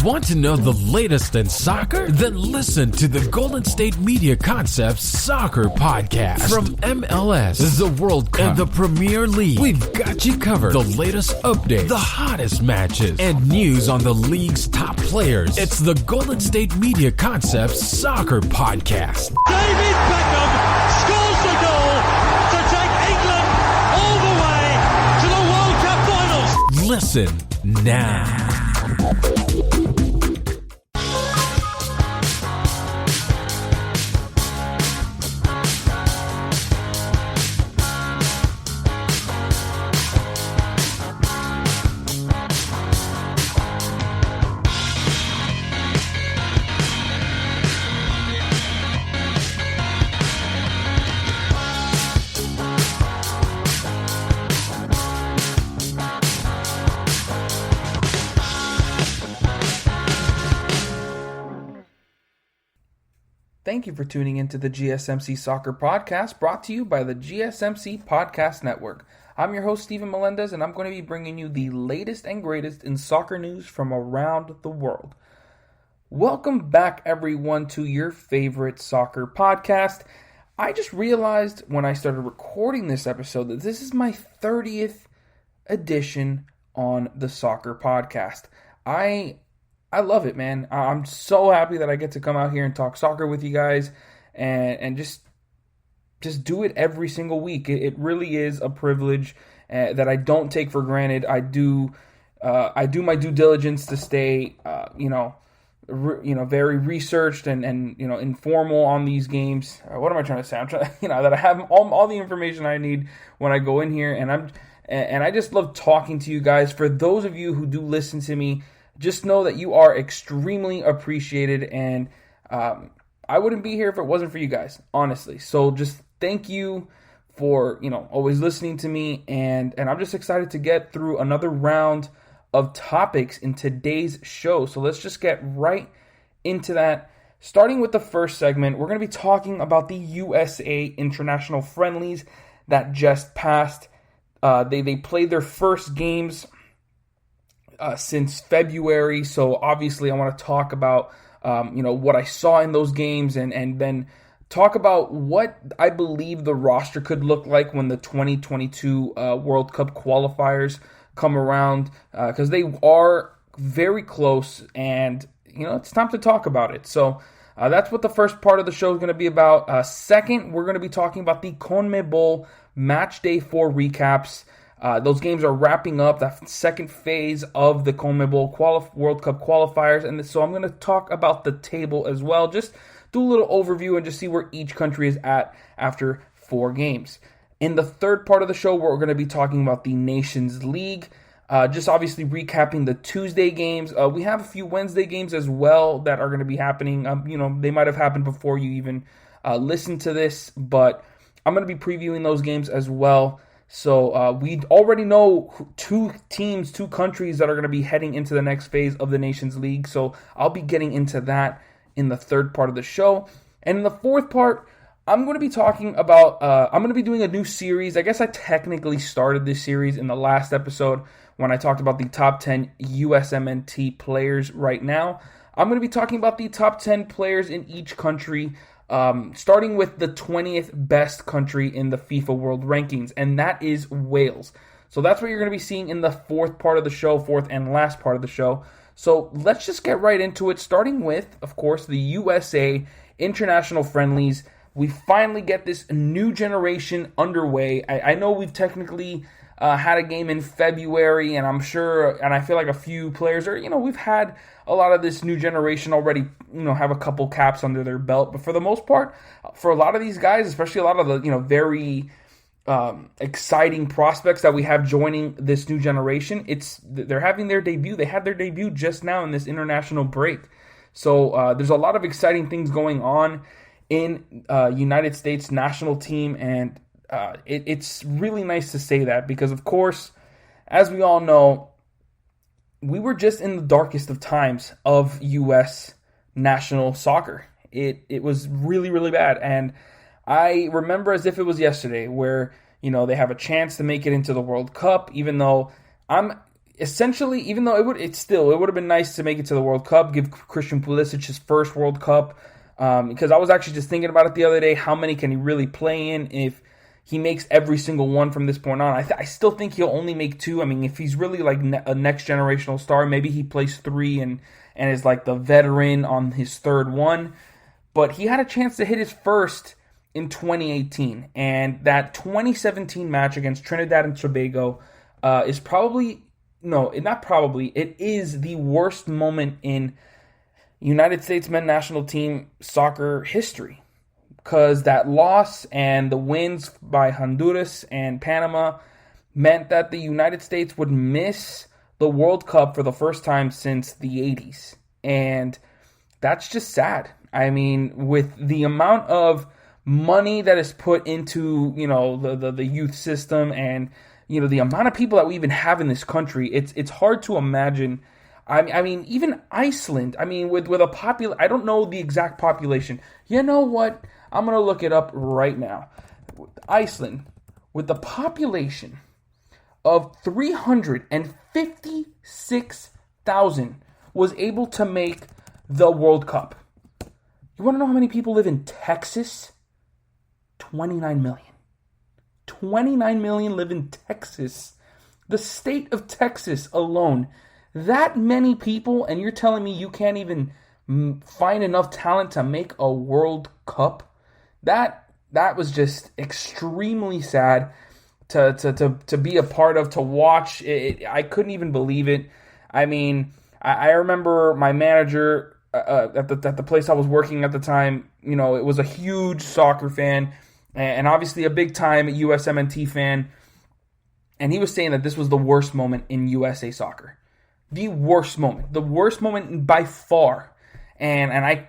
Want to know the latest in soccer? Then listen to the Golden State Media Concepts Soccer Podcast. From MLS, the World Cup, and the Premier League, we've got you covered. The latest updates, the hottest matches, and news on the league's top players. It's the Golden State Media Concepts Soccer Podcast. David Beckham scores the goal to take England all the way to the World Cup finals. Listen now. Thank you for tuning into the GSMC Soccer Podcast, brought to you by the GSMC Podcast Network. I'm your host, Steven Melendez, and I'm going to be bringing you the latest and greatest in soccer news from around the world. Welcome back, everyone, to your favorite soccer podcast. I just realized when I started recording this episode that this is my 30th edition on the Soccer Podcast. I love it, man. I'm so happy that I get to come out here and talk soccer with you guys and just do it every single week. It really is a privilege that I don't take for granted. I do my due diligence to stay, very researched and informal on these games. What am I trying to say? I'm trying, that I have all the information I need when I go in here, and I just love talking to you guys. For those of you who do listen to me, just know that you are extremely appreciated, and I wouldn't be here if it wasn't for you guys, honestly. So just thank you for, always listening to me, and I'm just excited to get through another round of topics in today's show. So let's just get right into that. Starting with the first segment, we're going to be talking about the USA International Friendlies that just passed. They played their first games since February, so obviously I want to talk about what I saw in those games, and then talk about what I believe the roster could look like when the 2022 World Cup qualifiers come around, because they are very close, and it's time to talk about it. So that's what the first part of the show is going to be about. Second, we're going to be talking about the CONMEBOL Match Day 4 recaps. Those games are wrapping up, that second phase of the CONMEBOL World Cup qualifiers, and so I'm going to talk about the table as well, just do a little overview and just see where each country is at after 4 games. In the third part of the show, we're going to be talking about the Nations League, just obviously recapping the Tuesday games. We have a few Wednesday games as well that are going to be happening. They might have happened before you even listen to this, but I'm going to be previewing those games as well. So we already know 2 countries that are going to be heading into the next phase of the Nations League. So I'll be getting into that in the third part of the show. And in the fourth part, I'm going to be talking about, I'm going to be doing a new series. I guess I technically started this series in the last episode when I talked about the top 10 USMNT players right now. I'm going to be talking about the top 10 players in each country, starting with the 20th best country in the FIFA World Rankings, and that is Wales. So that's what you're going to be seeing in the fourth and last part of the show. So let's just get right into it, starting with, of course, the USA International Friendlies. We finally get this new generation underway. I know we've technically had a game in February, and I'm sure, and I feel like a few players are, we've had a lot of this new generation already, have a couple caps under their belt. But for the most part, for a lot of these guys, especially a lot of the, very exciting prospects that we have joining this new generation, they're having their debut. They had their debut just now in this international break. So there's a lot of exciting things going on in United States national team, and it's really nice to say that because, of course, as we all know, we were just in the darkest of times of U.S. national soccer. It was really, really bad, and I remember as if it was yesterday where, they have a chance to make it into the World Cup, even though I'm essentially, even though it would have been nice to make it to the World Cup, give Christian Pulisic his first World Cup, because I was actually just thinking about it the other day. How many can he really play in if he makes every single one from this point on? I still think he'll only make 2. I mean, if he's really like a next generational star, maybe he plays 3 and is like the veteran on his third one. But he had a chance to hit his first in 2018, and that 2017 match against Trinidad and Tobago is it is the worst moment in United States men's national team soccer history, because that loss and the wins by Honduras and Panama meant that the United States would miss the World Cup for the first time since the 80s. And that's just sad. I mean, with the amount of money that is put into, the youth system, and, the amount of people that we even have in this country, it's hard to imagine. I mean, even Iceland, with a I don't know the exact population. You know what? I'm going to look it up right now. Iceland, with the population of 356,000, was able to make the World Cup. You want to know how many people live in Texas? 29 million. 29 million live in Texas. The state of Texas alone. That many people, and you're telling me you can't even find enough talent to make a World Cup? That was just extremely sad to be a part of, to watch. I couldn't even believe it. I mean, I remember my manager at the place I was working at the time. It was a huge soccer fan, and obviously a big time USMNT fan. And he was saying that this was the worst moment in USA soccer. The worst moment by far. And I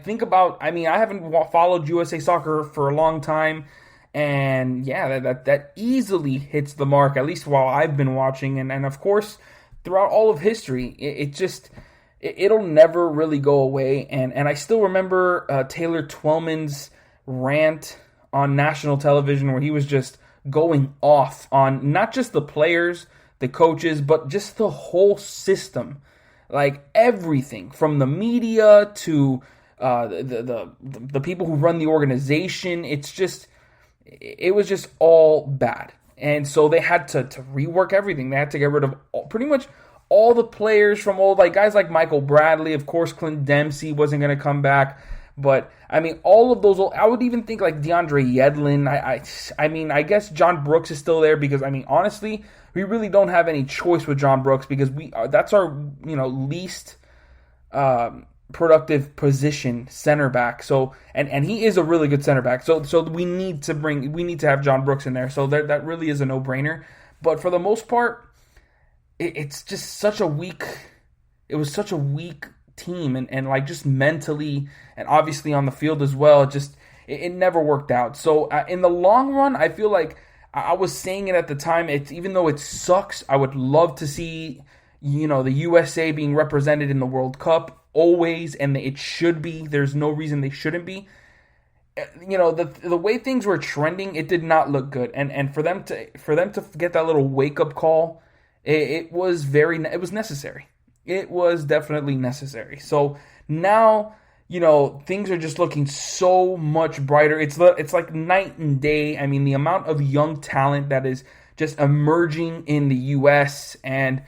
think about, I haven't followed USA soccer for a long time, and yeah, that easily hits the mark, at least while I've been watching, and of course throughout all of history. It'll never really go away. And I still remember Taylor Twellman's rant on national television, where he was just going off on not just the players, the coaches, but just the whole system. Like everything from the media to the people who run the organization. It was just all bad. And so they had to rework everything. They had to get rid of pretty much all the players from guys like Michael Bradley. Of course, Clint Dempsey wasn't going to come back. But, all of those, I would even think like DeAndre Yedlin. I guess John Brooks is still there because, honestly, we really don't have any choice with John Brooks because that's our, least productive position, center back. So, and he is a really good center back. So we need to have John Brooks in there. So that really is a no-brainer. But for the most part, it's just such a weak team, and like just mentally and obviously on the field as well. It never worked out. So in the long run, I feel like I was saying it at the time. Even though it sucks, I would love to see the USA being represented in the World Cup always, and it should be. There's no reason they shouldn't be. The way things were trending, it did not look good, and for them to get that little wake up call, it was necessary. It was definitely necessary. So now, things are just looking so much brighter. It's like night and day. The amount of young talent that is just emerging in the U.S. and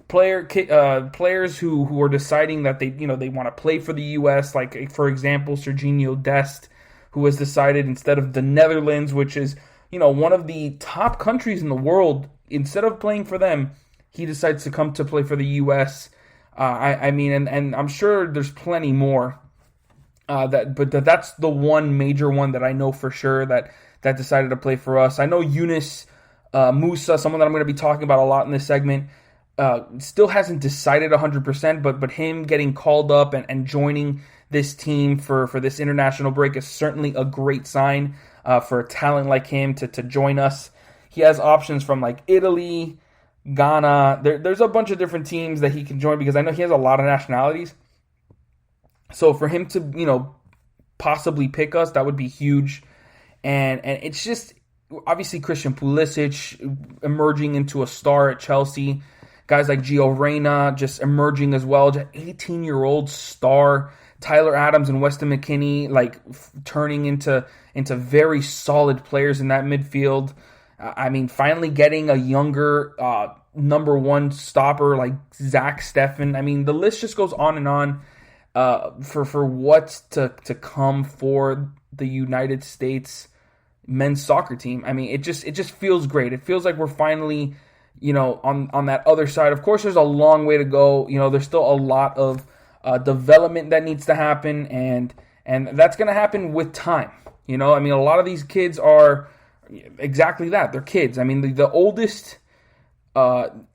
players who are deciding that they want to play for the U.S. Like, for example, Serginho Dest, who has decided instead of the Netherlands, which is one of the top countries in the world, instead of playing for them, he decides to come to play for the U.S. And I'm sure there's plenty more. But that's the one major one that I know for sure that decided to play for us. I know Yunus Musa, someone that I'm going to be talking about a lot in this segment, still hasn't decided 100%, but him getting called up and joining this team for this international break is certainly a great sign for a talent like him to join us. He has options from like Italy, Ghana. There's a bunch of different teams that he can join because I know he has a lot of nationalities. So for him to, possibly pick us, that would be huge. And it's just, obviously Christian Pulisic emerging into a star at Chelsea. Guys like Gio Reyna just emerging as well. Just 18-year-old star. Tyler Adams and Weston McKennie turning into very solid players in that midfield. I mean, finally getting a younger number one stopper like Zach Steffen. I mean, the list just goes on and on for what's to come for the United States men's soccer team. I mean, it just feels great. It feels like we're finally, on that other side. Of course, there's a long way to go. There's still a lot of development that needs to happen, and that's going to happen with time. I mean, a lot of these kids are exactly that. They're kids. I mean, the oldest, from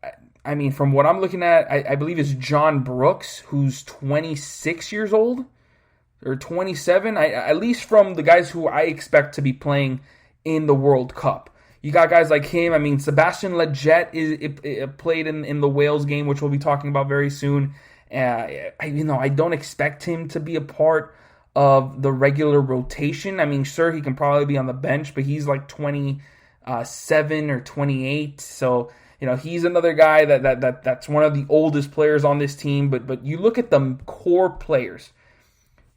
what I'm looking at, I believe is John Brooks, who's 26 years old, or 27, at least from the guys who I expect to be playing in the World Cup. You got guys like him. I mean, Sebastian Lletget played in the Wales game, which we'll be talking about very soon. I don't expect him to be a part of the regular rotation. I mean, sure, he can probably be on the bench, but he's like 27 or 28. So, he's another guy that's one of the oldest players on this team. But you look at the core players,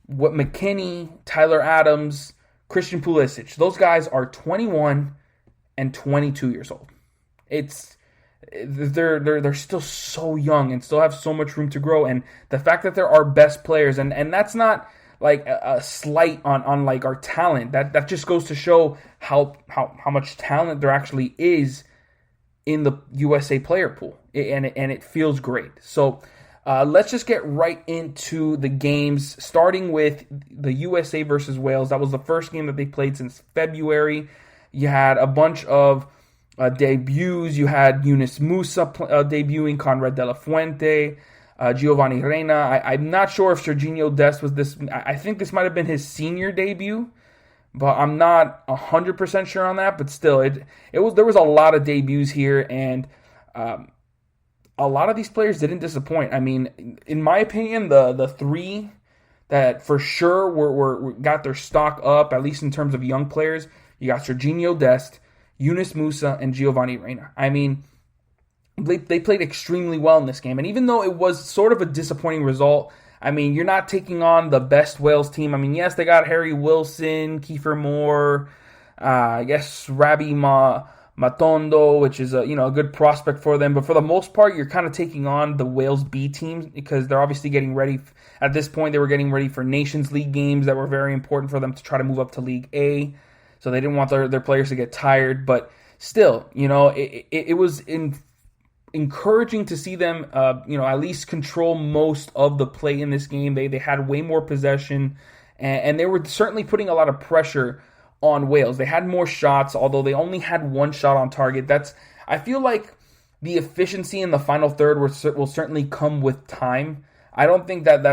what McKennie, Tyler Adams, Christian Pulisic, those guys are 21 and 22 years old. They're still so young and still have so much room to grow. And the fact that they're our best players, and that's not like a slight on like our talent. That just goes to show how much talent there actually is in the USA player pool, and it feels great. So let's just get right into the games, starting with the USA versus Wales. That was the first game that they played since February. You had a bunch of debuts. You had Yunus Musa debuting, Conrad De La Fuente, Giovanni Reina. I'm not sure if Serginho Dest was this. I think this might have been his senior debut, but I'm not 100% sure on that. But still, there was a lot of debuts here, and a lot of these players didn't disappoint. I mean, in my opinion, the three that for sure were got their stock up, at least in terms of young players, you got Serginho Dest, Yunus Musa, and Giovanni Reina. I mean, they played extremely well in this game. And even though it was sort of a disappointing result, I mean, you're not taking on the best Wales team. I mean, yes, they got Harry Wilson, Kiefer Moore, Rabi Matondo, which is a good prospect for them. But for the most part, you're kind of taking on the Wales B teams because they're obviously getting ready. At this point, they were getting ready for Nations League games that were very important for them to try to move up to League A. So they didn't want their players to get tired. But still, it was encouraging to see them, at least control most of the play in this game. They had way more possession, and they were certainly putting a lot of pressure on Wales. They had more shots, although they only had one shot on target. I feel like the efficiency in the final third will certainly come with time. I don't think that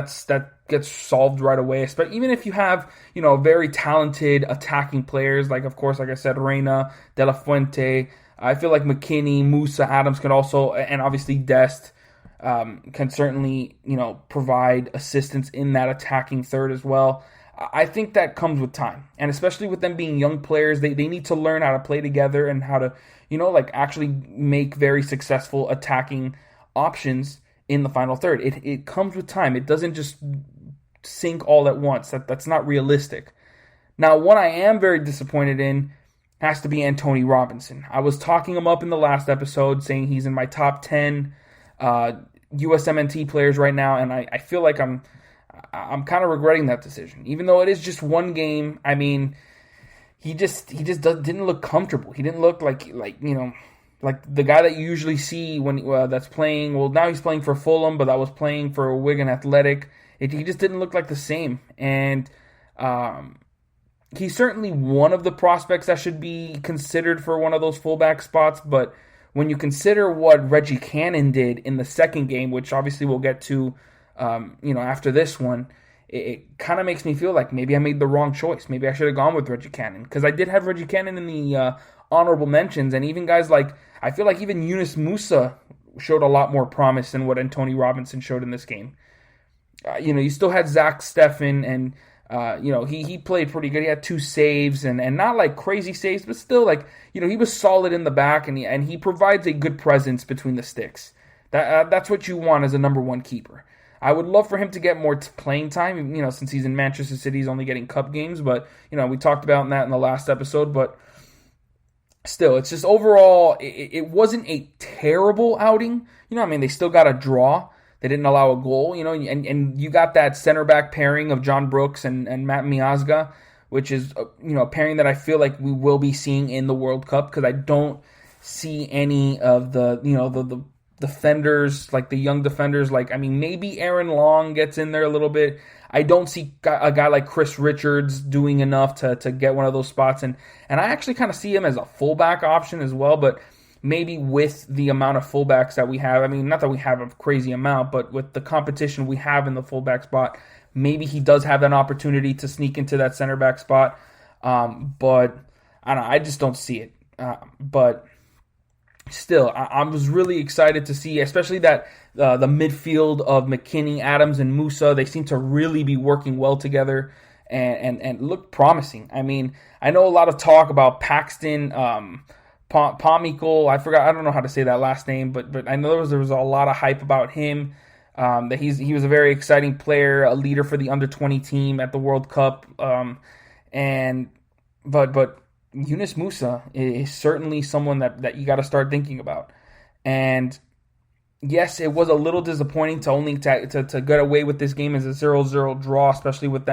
gets solved right away. But even if you have, very talented attacking players, like, of course, like I said, Reina, De La Fuente, I feel like McKennie, Musa, Adams can also, and obviously Dest, can certainly, provide assistance in that attacking third as well. I think that comes with time. And especially with them being young players, they need to learn how to play together and how to, actually make very successful attacking options in the final third. It comes with time. It doesn't just sink all at once. That's not realistic. Now, one I am very disappointed in has to be Antoni Robinson. I was talking him up in the last episode, saying he's in my top 10 USMNT players right now, and I feel like I'm kind of regretting that decision. Even though it is just one game, I mean, he didn't look comfortable. He didn't look like the guy that you usually see when that's playing. Well, now he's playing for Fulham, but that was playing for Wigan Athletic. He just didn't look like the same, and he's certainly one of the prospects that should be considered for one of those fullback spots. But when you consider what Reggie Cannon did in the second game, which obviously we'll get to, after this one, it kind of makes me feel like maybe I made the wrong choice. Maybe I should have gone with Reggie Cannon, because I did have Reggie Cannon in the honorable mentions, and even guys like, I feel like even Yunus Musa showed a lot more promise than what Antoni Robinson showed in this game. You still had Zach Steffen and He played pretty good. He had 2 saves and not like crazy saves, but still like, he was solid in the back and he provides a good presence between the sticks. That's what you want as a number 1 keeper. I would love for him to get more playing time, since he's in Manchester City, he's only getting cup games, but, we talked about that in the last episode, but still, it's just overall, it wasn't a terrible outing. They still got a draw. They didn't allow a goal, and you got that center back pairing of John Brooks and Matt Miazga, which is, a pairing that I feel like we will be seeing in the World Cup, because I don't see any of the defenders, like the young defenders, maybe Aaron Long gets in there a little bit. I don't see a guy like Chris Richards doing enough to get one of those spots, and I actually kind of see him as a fullback option as well, but maybe with the amount of fullbacks that we have, not that we have a crazy amount, but with the competition we have in the fullback spot, maybe he does have an opportunity to sneak into that center back spot, but I don't know, I just don't see it, but still, I was really excited to see, especially that the midfield of McKennie, Adams, and Musa, they seem to really be working well together and look promising. I know a lot of talk about Paxton Pomykal. I don't know how to say that last name, but I know there was a lot of hype about him, that he was a very exciting player, a leader for the under-20 team at the World Cup, but Yunus Musa is certainly someone that you got to start thinking about. And yes, it was a little disappointing to get away with this game as a 0-0 draw, especially with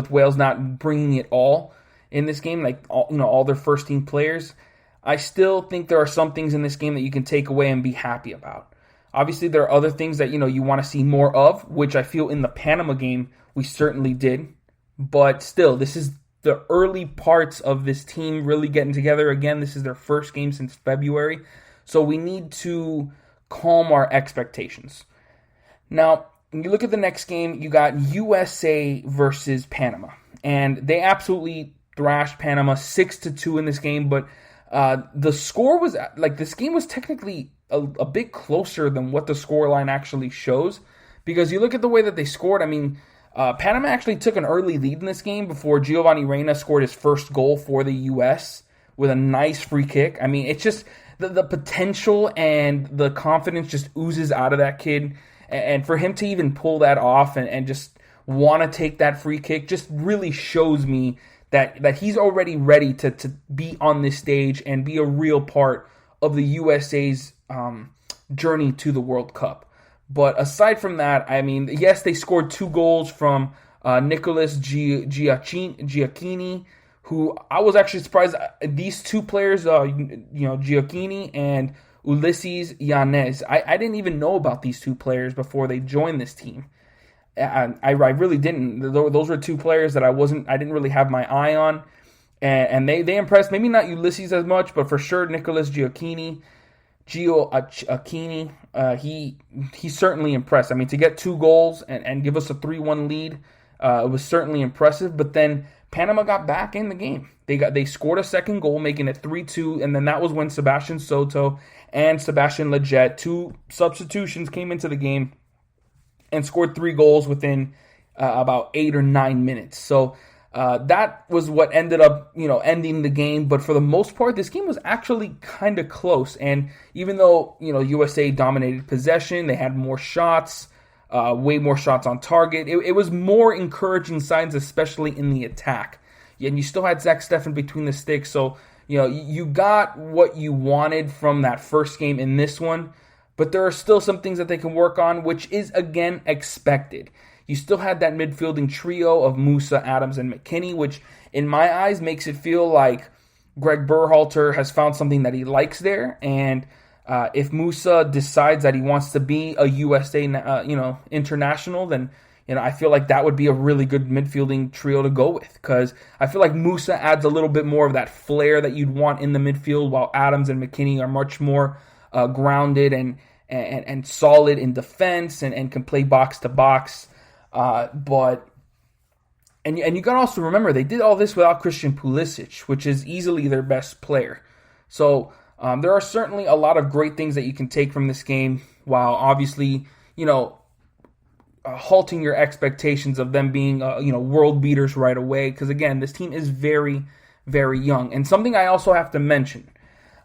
Wales not bringing it all in this game, like all their first team players. I still think there are some things in this game that you can take away and be happy about. Obviously, there are other things that you want to see more of, which I feel in the Panama game we certainly did. But still, this is the early parts of this team really getting together. Again, this is their first game since February, so we need to calm our expectations. Now, when you look at the next game, you got USA versus Panama, and they absolutely thrashed Panama 6-2 in this game, but the score was, this game was technically a bit closer than what the scoreline actually shows, because you look at the way that they scored, Panama actually took an early lead in this game before Giovanni Reyna scored his first goal for the U.S. with a nice free kick. It's just the potential and the confidence just oozes out of that kid. And for him to even pull that off and just want to take that free kick just really shows me that he's already ready to be on this stage and be a real part of the USA's journey to the World Cup. But aside from that, yes, they scored 2 goals from Nicholas Giacchini, who I was actually surprised. These 2 players, Giacchini and Ulysses Yanez, I didn't even know about these 2 players before they joined this team. I really didn't. Those were 2 players that I didn't really have my eye on, and they impressed. Maybe not Ulysses as much, but for sure Nicholas Giacchini. He certainly impressed. To get 2 goals and give us a 3-1 lead, it was certainly impressive. But then Panama got back in the game. They scored a second goal, making it 3-2, and then that was when Sebastian Soto and Sebastian Lletget, 2 substitutions, came into the game and scored 3 goals within about 8 or 9 minutes. So that was what ended up, ending the game. But for the most part, this game was actually kind of close. And even though, USA dominated possession, they had more shots, way more shots on target. It was more encouraging signs, especially in the attack. And you still had Zach Steffen between the sticks. So, you got what you wanted from that first game in this one. But there are still some things that they can work on, which is, again, expected. You still had that midfielding trio of Musa, Adams, and McKennie, which in my eyes makes it feel like Greg Berhalter has found something that he likes there. And if Musa decides that he wants to be a USA, international, then I feel like that would be a really good midfielding trio to go with, because I feel like Musa adds a little bit more of that flair that you'd want in the midfield, while Adams and McKennie are much more grounded and solid in defense and can play box to box. But you got to also remember, they did all this without Christian Pulisic, which is easily their best player. So there are certainly a lot of great things that you can take from this game, while obviously, halting your expectations of them being world beaters right away, because again, this team is very, very young. And something I also have to mention,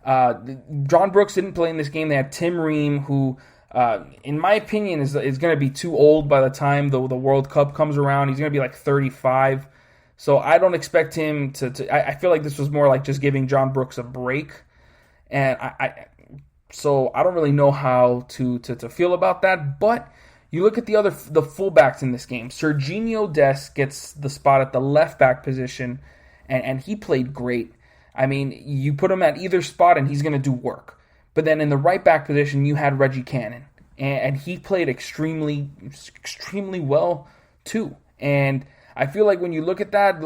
John Brooks didn't play in this game. They had Tim Ream, who in my opinion is going to be too old by the time the World Cup comes around. He's going to be like 35, so I don't expect him to I feel like this was more like just giving John Brooks a break, and so I don't really know how to feel about that. But you look at the fullbacks in this game. Serginho Dest gets the spot at the left back position, and he played great. I mean, you put him at either spot and he's going to do work. But then in the right back position, you had Reggie Cannon, and he played extremely, extremely well too. And I feel like when you look at that,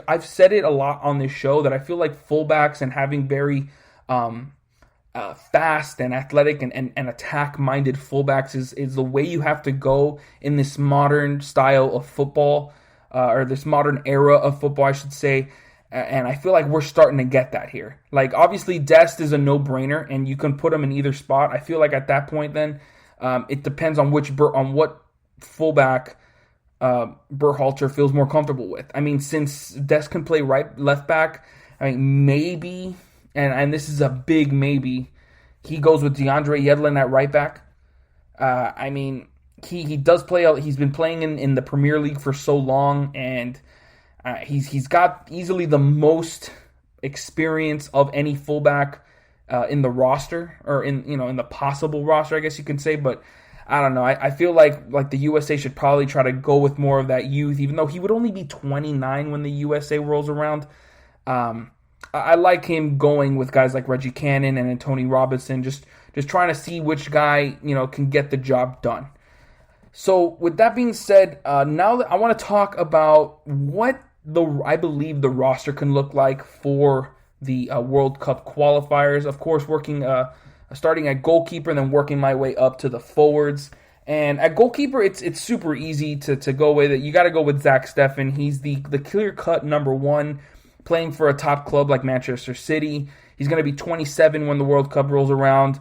I've said it a lot on this show, that I feel like fullbacks and having very fast and athletic and attack-minded fullbacks is the way you have to go in this modern style of football, or this modern era of football, I should say. And I feel like we're starting to get that here. Like, obviously, Dest is a no-brainer, and you can put him in either spot. I feel like at that point, then, it depends on what fullback Berhalter feels more comfortable with. I mean, since Dest can play left back, I mean, maybe, and this is a big maybe, he goes with DeAndre Yedlin at right back. I mean, he does play. He's been playing in the Premier League for so long, and he's got easily the most experience of any fullback in the roster, or in the possible roster, I guess you can say. But I don't know. I feel like the USA should probably try to go with more of that youth, even though he would only be 29 when the USA rolls around. I like him going with guys like Reggie Cannon and Antoni Robinson, just trying to see which guy can get the job done. So with that being said, now I want to talk about what I believe the roster can look like for the World Cup qualifiers. Of course, starting at goalkeeper and then working my way up to the forwards. And at goalkeeper, it's super easy to go with it. You got to go with Zach Steffen. He's the clear-cut number one, playing for a top club like Manchester City. He's going to be 27 when the World Cup rolls around,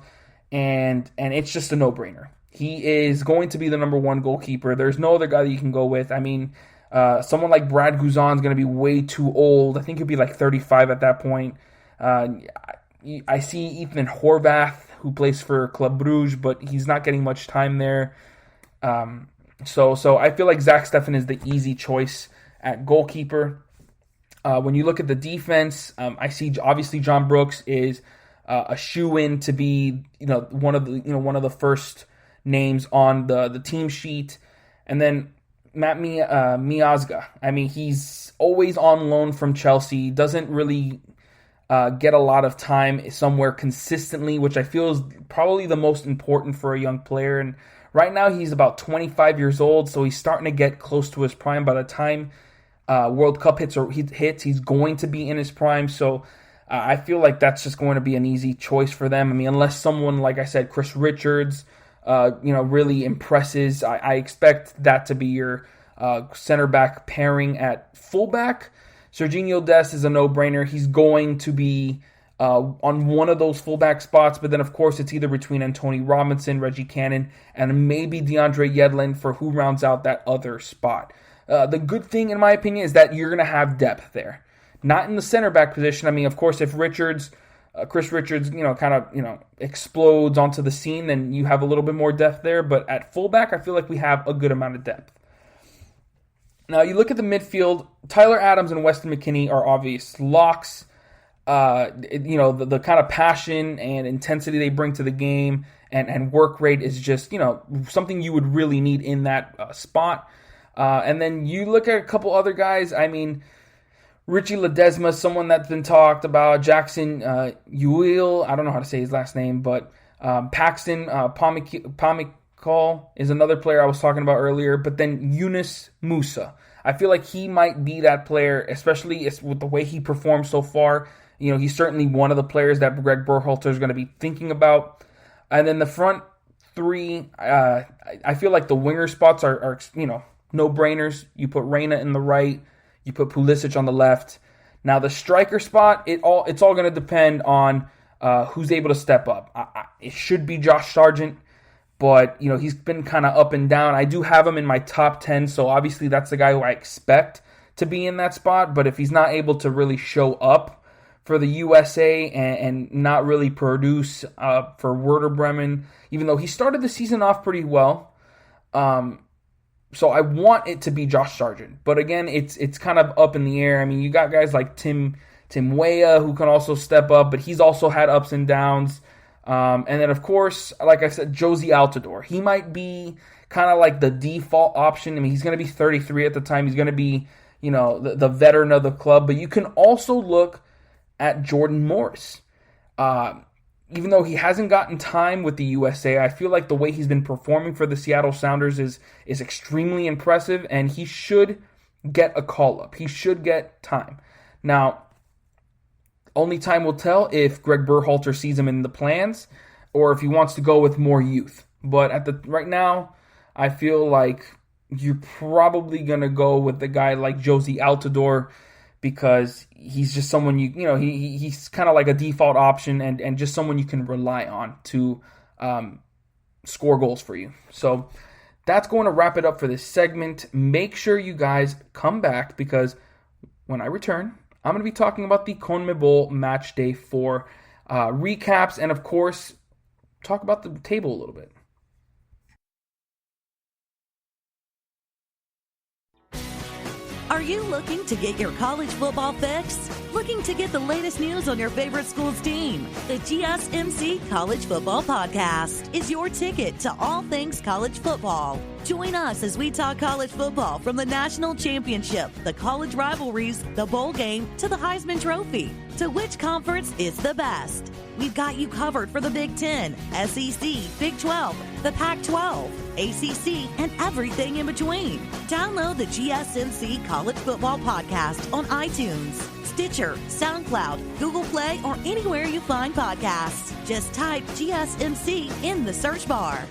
and it's just a no-brainer. He is going to be the number one goalkeeper. There's no other guy that you can go with. I mean, someone like Brad Guzan is going to be way too old. I think he'll be like 35 at that point. I see Ethan Horvath, who plays for Club Brugge, but he's not getting much time there. So I feel like Zach Steffen is the easy choice at goalkeeper. When you look at the defense, I see obviously John Brooks is a shoo-in to be one of the first names on the team sheet. And then Matt Miazga. I mean, he's always on loan from Chelsea. Doesn't really get a lot of time somewhere consistently, which I feel is probably the most important for a young player. And right now he's about 25 years old, so he's starting to get close to his prime. By the time World Cup hits, he's going to be in his prime. So I feel like that's just going to be an easy choice for them. I mean, unless someone, like I said, Chris Richards, really impresses, I expect that to be your center back pairing at fullback. Serginho Dest is a no-brainer. He's going to be on one of those fullback spots, but then, of course, it's either between Antoni Robinson, Reggie Cannon, and maybe DeAndre Yedlin for who rounds out that other spot. The good thing, in my opinion, is that you're going to have depth there. Not in the center back position. I mean, of course, if Chris Richards, explodes onto the scene, then you have a little bit more depth there. But at fullback, I feel like we have a good amount of depth. Now, you look at the midfield, Tyler Adams and Weston McKennie are obvious locks. The kind of passion and intensity they bring to the game and work rate is just, something you would really need in that spot. And then you look at a couple other guys. I mean, Richie Ledesma, someone that's been talked about. Jackson Uil, I don't know how to say his last name, but Paxton Pomykal is another player I was talking about earlier. But then Yunus Musa. I feel like he might be that player, especially with the way he performed so far. He's certainly one of the players that Greg Berhalter is going to be thinking about. And then the front three, I feel like the winger spots are no-brainers. You put Reyna in the right. You put Pulisic on the left. Now the striker spot, it's all going to depend on who's able to step up. It should be Josh Sargent, but, he's been kind of up and down. I do have him in my top 10, so obviously that's the guy who I expect to be in that spot. But if he's not able to really show up for the USA and not really produce for Werder Bremen, even though he started the season off pretty well, so I want it to be Josh Sargent. But again, it's kind of up in the air. I mean, you got guys like Tim Weah who can also step up, but he's also had ups and downs. And then, of course, like I said, Jozy Altidore. He might be kind of like the default option. I mean, he's going to be 33 at the time. He's going to be, the veteran of the club. But you can also look at Jordan Morris. Even though he hasn't gotten time with the USA, I feel like the way he's been performing for the Seattle Sounders is extremely impressive, and he should get a call-up. He should get time. Now, only time will tell if Greg Berhalter sees him in the plans or if he wants to go with more youth. But right now, I feel like you're probably going to go with the guy like Jozy Altidore, because he's just someone he's kind of like a default option and just someone you can rely on to score goals for you. So that's going to wrap it up for this segment. Make sure you guys come back, because when I return, I'm going to be talking about the CONMEBOL Match Day 4 recaps and, of course, talk about the table a little bit. Are you looking to get your college football fix? Looking to get the latest news on your favorite school's team? The GSMC College Football Podcast is your ticket to all things college football. Join us as we talk college football, from the national championship, the college rivalries, the bowl game, to the Heisman Trophy. To which conference is the best? We've got you covered for the Big Ten, SEC, Big 12, the Pac-12, ACC, and everything in between. Download the GSMC College Football Podcast on iTunes, Stitcher, SoundCloud, Google Play, or anywhere you find podcasts. Just type GSMC in the search bar.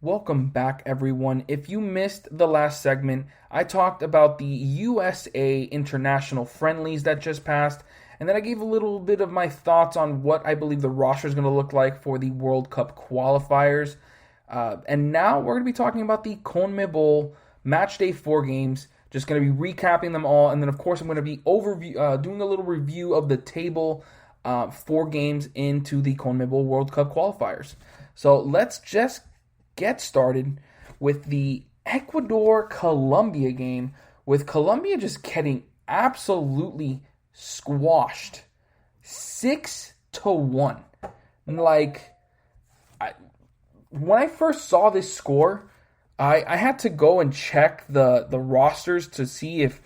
Welcome back, everyone. If you missed the last segment, I talked about the USA International Friendlies that just passed, and then I gave a little bit of my thoughts on what I believe the roster is going to look like for the World Cup qualifiers. And now we're going to be talking about the CONMEBOL Match Day 4 games. Just going to be recapping them all, and then of course I'm going to be doing a little review of the table 4 games into the CONMEBOL World Cup qualifiers. So let's just get started with the Ecuador-Colombia game, with Colombia just getting absolutely squashed 6-1. When I first saw this score, I had to go and check the rosters to see if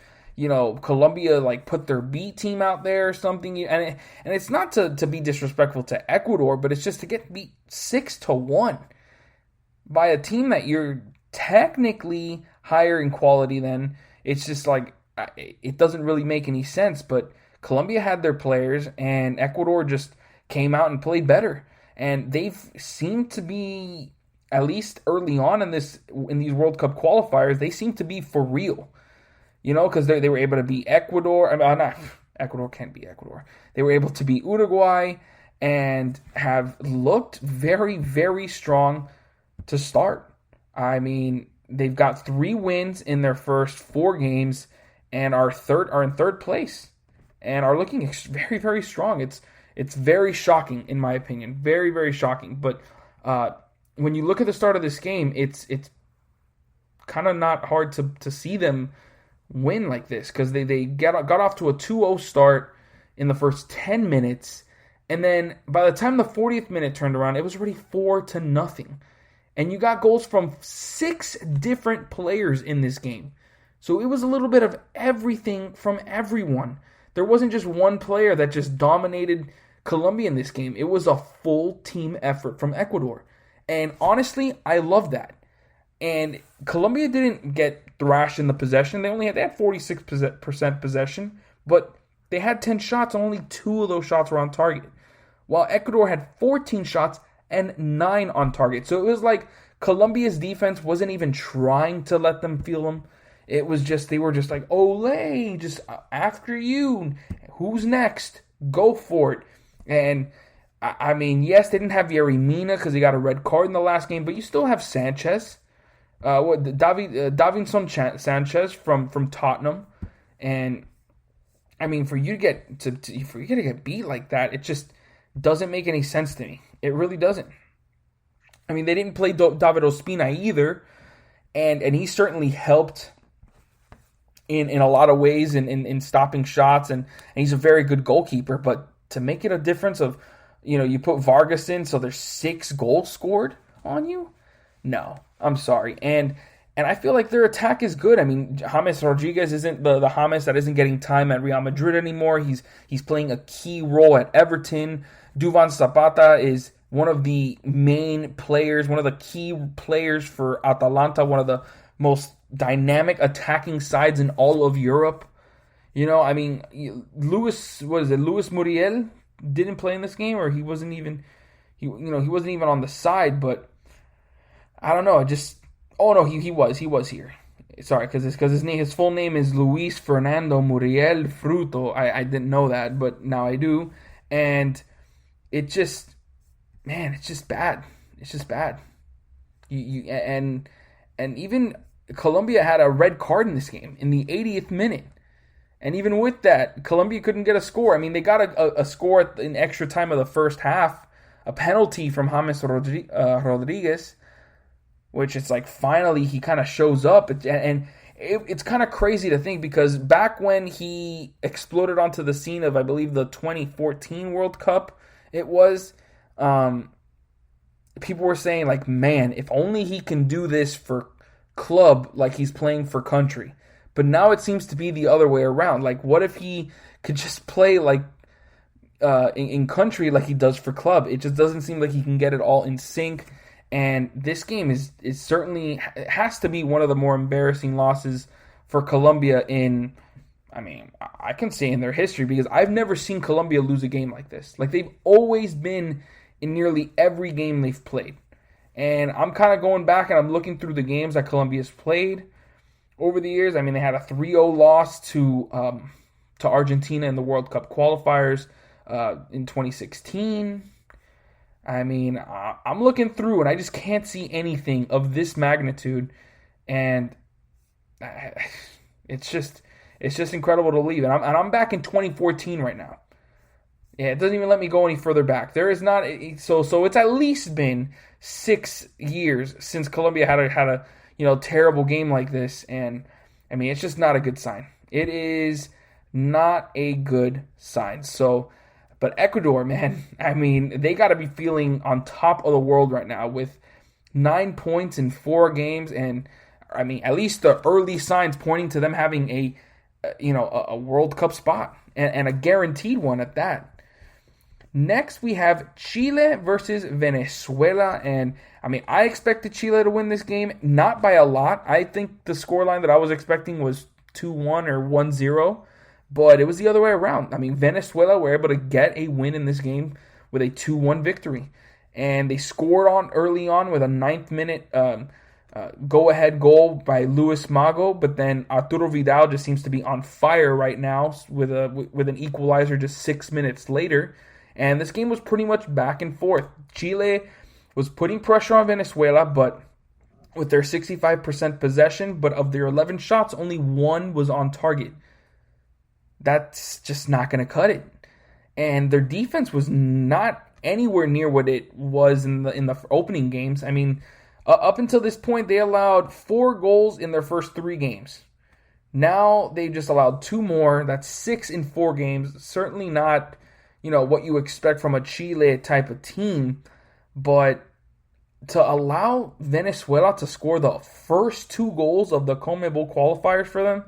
Colombia put their B team out there or something, and it's not to be disrespectful to Ecuador, but it's just to get beat 6-1 by a team that you're technically higher in quality than. It's just it doesn't really make any sense. But Colombia had their players, and Ecuador just came out and played better. And they've seemed to be, at least early on in these World Cup qualifiers, they seem to be for real. Because they were able to beat Ecuador. Ecuador can't beat Ecuador. They were able to beat Uruguay and have looked very, very strong to start. I mean, they've got 3 wins in their first 4 games and are in third place and are looking very, very strong. It's very shocking, in my opinion. Very, very shocking. But when you look at the start of this game, it's kind of not hard to see them win like this, because they got off to a 2-0 start in the first 10 minutes, and then by the time the 40th minute turned around, it was already 4-0. And you got goals from 6 different players in this game. So it was a little bit of everything from everyone. There wasn't just one player that just dominated Colombia in this game, it was a full team effort from Ecuador. And honestly, I love that. And Colombia didn't get thrashed in the possession. They had 46% possession, but they had 10 shots and only 2 of those shots were on target. While Ecuador had 14 shots and 9 on target. So it was like Colombia's defense wasn't even trying to let them feel them. It was just, they were just like, Olé, just after you. Who's next? Go for it. And I mean, yes, they didn't have Yerry Mina because he got a red card in the last game, but you still have Sanchez. Davinson Sanchez from Tottenham. And I mean, for you to get beat like that, it just doesn't make any sense to me. It really doesn't. I mean, they didn't play David Ospina either, and he certainly helped in a lot of ways in stopping shots, and he's a very good goalkeeper. But to make it a difference of, you put Vargas in, so there's 6 goals scored on you? No, I'm sorry. And I feel like their attack is good. I mean, James Rodriguez isn't the James that isn't getting time at Real Madrid anymore. He's playing a key role at Everton. Duvan Zapata is one of the main players, one of the key players for Atalanta, one of the most dynamic attacking sides in all of Europe. I mean, Luis Muriel didn't play in this game, or he wasn't even on the side, but I don't know. He was here. Sorry, because his full name is Luis Fernando Muriel Fruto. I didn't know that, but now I do. And it's just bad. It's just bad. And even Colombia had a red card in this game in the 80th minute. And even with that, Colombia couldn't get a score. I mean, they got a score in extra time of the first half, a penalty from James Rodriguez, which it's like finally he kind of shows up. And it's kind of crazy to think, because back when he exploded onto the scene of, I believe, the 2014 World Cup, it was, people were saying, like, man, if only he can do this for club like he's playing for country. But now it seems to be the other way around. Like, what if he could just play like in country like he does for club? It just doesn't seem like he can get it all in sync. And this game is certainly, it has to be one of the more embarrassing losses for Colombia in, I mean, I can say in their history, because I've never seen Colombia lose a game like this. Like, they've always been in nearly every game they've played. And I'm kind of going back and I'm looking through the games that Colombia's played over the years. I mean, they had a 3-0 loss to Argentina in the World Cup qualifiers in 2016. I mean, I'm looking through and I just can't see anything of this magnitude. And it's just incredible to believe. And I'm back in 2014 right now. Yeah, it doesn't even let me go any further back. There is not so it's at least been 6 years since Colombia had a terrible game like this, and I mean, it's just not a good sign. It is not a good sign. So, but Ecuador, man, I mean, they got to be feeling on top of the world right now with 9 points in 4 games, and I mean, at least the early signs pointing to them having a World Cup spot and a guaranteed one at that. Next, we have Chile versus Venezuela, and I mean, I expected Chile to win this game, not by a lot. I think the scoreline that I was expecting was 2-1 or 1-0, but it was the other way around. I mean, Venezuela were able to get a win in this game with a 2-1 victory, and they scored early on with a 9th minute go-ahead goal by Luis Mago, but then Arturo Vidal just seems to be on fire right now with an equalizer just 6 minutes later. And this game was pretty much back and forth. Chile was putting pressure on Venezuela, but with their 65% possession, but of their 11 shots, only 1 was on target. That's just not going to cut it. And their defense was not anywhere near what it was in the opening games. I mean, up until this point, they allowed 4 goals in their first 3 games. Now they've just allowed 2 more. That's 6 in 4 games. Certainly not what you expect from a Chile type of team, but to allow Venezuela to score the first 2 goals of the CONMEBOL qualifiers for them,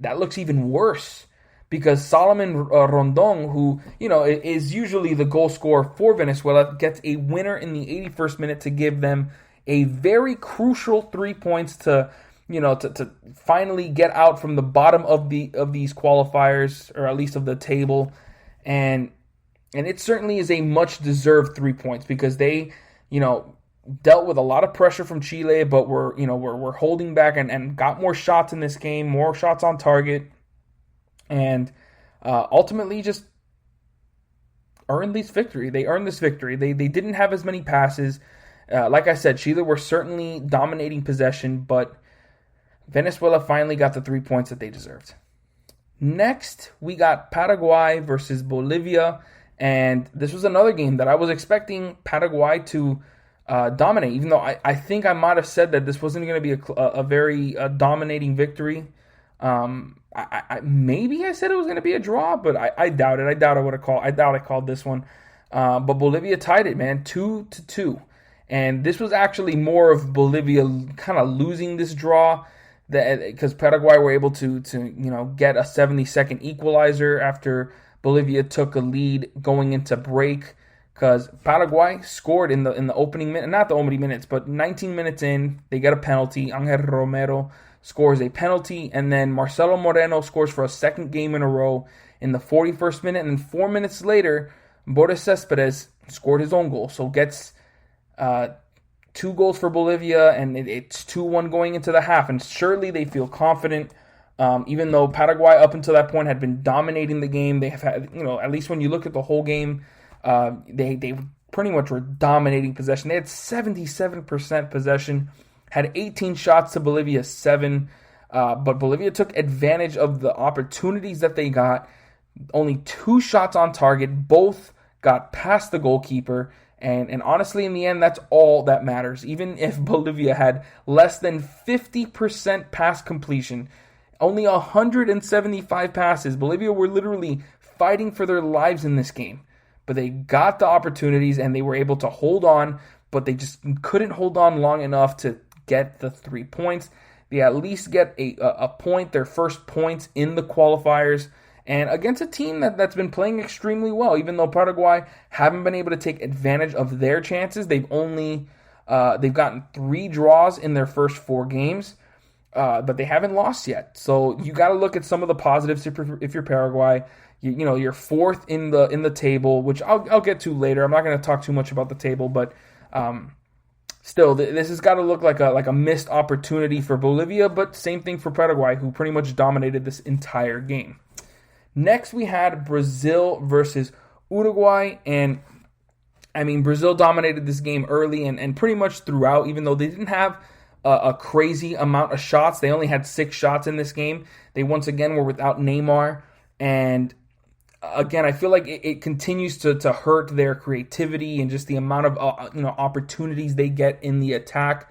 that looks even worse. because Solomon Rondon, who, is usually the goal scorer for Venezuela, gets a winner in the 81st minute to give them a very crucial 3 points to finally get out from the bottom of these qualifiers, or at least of the table. And it certainly is a much deserved 3 points, because they, dealt with a lot of pressure from Chile, but we're holding back and got more shots in this game, more shots on target, and ultimately just earned this victory. They earned this victory. They didn't have as many passes. Like I said, Chile were certainly dominating possession, but Venezuela finally got the 3 points that they deserved. Next, we got Paraguay versus Bolivia, and this was another game that I was expecting Paraguay to dominate, even though I think I might have said that this wasn't going to be a very dominating victory. Maybe I said it was going to be a draw, but I doubt it. I doubt I called this one. But Bolivia tied it, man, 2-2. And this was actually more of Bolivia kind of losing this draw, because Paraguay were able to get a 70-second equalizer after Bolivia took a lead going into break. Because Paraguay scored in the opening minute, not the opening minutes, but 19 minutes in, they get a penalty. Angel Romero scores a penalty, and then Marcelo Moreno scores for a second game in a row in the 41st minute, and then 4 minutes later, Boris Cespedes scored his own goal. So gets 2 goals for Bolivia, and it's 2-1 going into the half, and surely they feel confident. Even though Paraguay up until that point had been dominating the game, they have had, at least when you look at the whole game, they pretty much were dominating possession. They had 77% possession, had 18 shots to Bolivia's 7, but Bolivia took advantage of the opportunities that they got. Only 2 shots on target, both got past the goalkeeper, and honestly, in the end, that's all that matters. Even if Bolivia had less than 50% pass completion, only 175 passes, Bolivia were literally fighting for their lives in this game. But they got the opportunities and they were able to hold on, but they just couldn't hold on long enough to get the 3 points. They at least get a point, their first points in the qualifiers, and against a team that's been playing extremely well. Even though Paraguay haven't been able to take advantage of their chances, they've gotten 3 draws in their first 4 games, but they haven't lost yet. So you got to look at some of the positives if you're Paraguay. You're 4th in the table, which I'll get to later. I'm not going to talk too much about the table, but still, this has got to look like a missed opportunity for Bolivia, but same thing for Paraguay, who pretty much dominated this entire game. Next, we had Brazil versus Uruguay, and Brazil dominated this game early and pretty much throughout, even though they didn't have a crazy amount of shots. They only had 6 shots in this game. They once again were without Neymar, and again, I feel like it continues to hurt their creativity and just the amount of opportunities they get in the attack.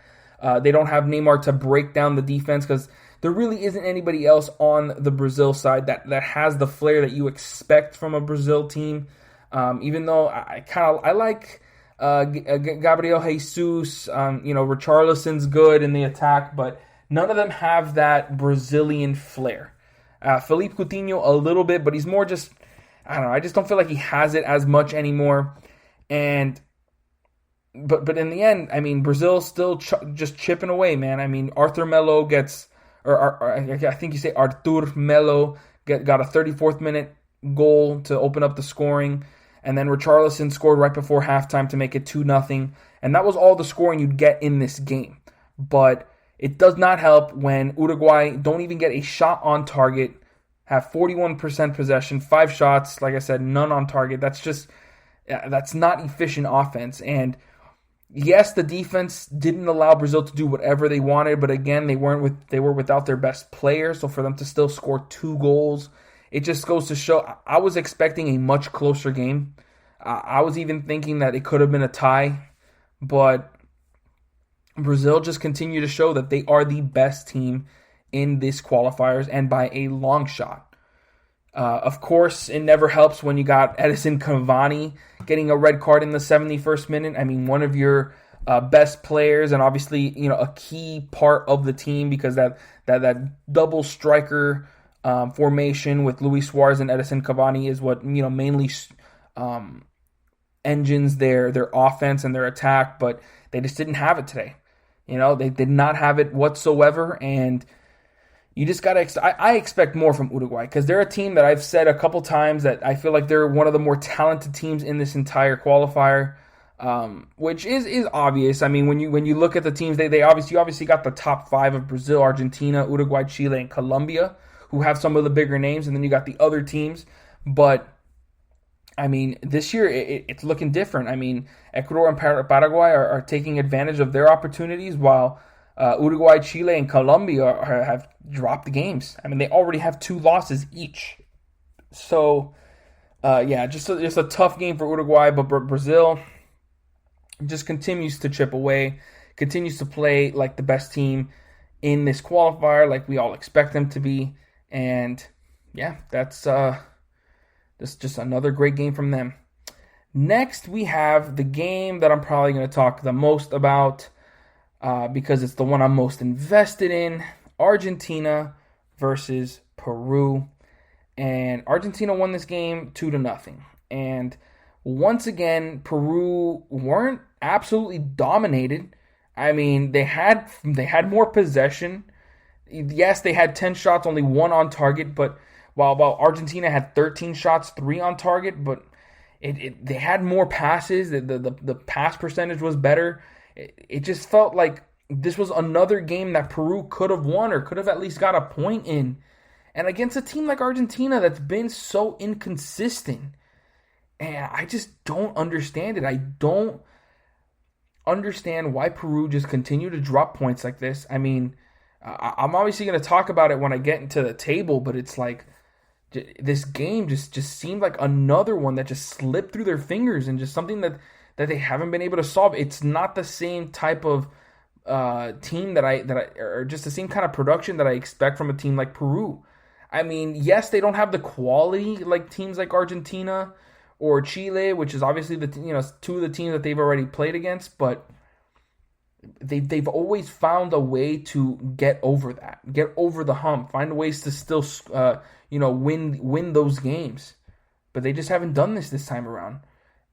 They don't have Neymar to break down the defense, because there really isn't anybody else on the Brazil side that has the flair that you expect from a Brazil team. Even though I like Gabriel Jesus, Richarlison's good in the attack, but none of them have that Brazilian flair. Felipe Coutinho a little bit, but he's more just, I don't know, I just don't feel like he has it as much anymore. But in the end, Brazil still just chipping away, man. Arthur Melo gets, or I think you say Artur Melo got a 34th minute goal to open up the scoring, and then Richarlison scored right before halftime to make it 2-0, and that was all the scoring you'd get in this game. But it does not help when Uruguay don't even get a shot on target, have 41% possession, 5 shots, like I said, none on target. That's not efficient offense. And yes, the defense didn't allow Brazil to do whatever they wanted, but again, they were without their best player, so for them to still score 2 goals, it just goes to show I was expecting a much closer game. I was even thinking that it could have been a tie, but Brazil just continue to show that they are the best team in this qualifiers, and by a long shot. Of course, it never helps when you got Edison Cavani getting a red card in the 71st minute. One of your best players, and obviously a key part of the team, because that double striker formation with Luis Suarez and Edison Cavani is what, mainly engines their offense and their attack, but they just didn't have it today. They did not have it whatsoever, and you just got to... I expect more from Uruguay, because they're a team that I've said a couple times that I feel like they're one of the more talented teams in this entire qualifier, which is obvious. I mean, when you look at the teams, they obviously got the top 5 of Brazil, Argentina, Uruguay, Chile, and Colombia, who have some of the bigger names, and then you got the other teams. But I mean, this year it's looking different. I mean, Ecuador and Paraguay are taking advantage of their opportunities, while Uruguay, Chile, and Colombia have dropped the games. I mean, they already have 2 losses each. So, just a tough game for Uruguay, but Brazil just continues to chip away, continues to play like the best team in this qualifier, like we all expect them to be. And yeah, that's just another great game from them. Next, we have the game that I'm probably going to talk the most about because it's the one I'm most invested in. Argentina versus Peru. And Argentina won this game 2-0. And once again, Peru weren't absolutely dominated. I mean, they had more possession. Yes, they had 10 shots, only 1 on target, but while Argentina had 13 shots, 3 on target, but they had more passes. The pass percentage was better. It just felt like this was another game that Peru could have won, or could have at least got a point in. And against a team like Argentina that's been so inconsistent. And I just don't understand it. I don't understand why Peru just continue to drop points like this. I mean, I'm obviously going to talk about it when I get into the table, but it's like this game just seemed like another one that just slipped through their fingers, and just something that they haven't been able to solve. It's not the same type of team or just the same kind of production that I expect from a team like Peru. I mean, yes, they don't have the quality like teams like Argentina or Chile, which is obviously 2 of the teams that they've already played against, but they've always found a way to get over the hump, find ways to still win those games. But they just haven't done this time around.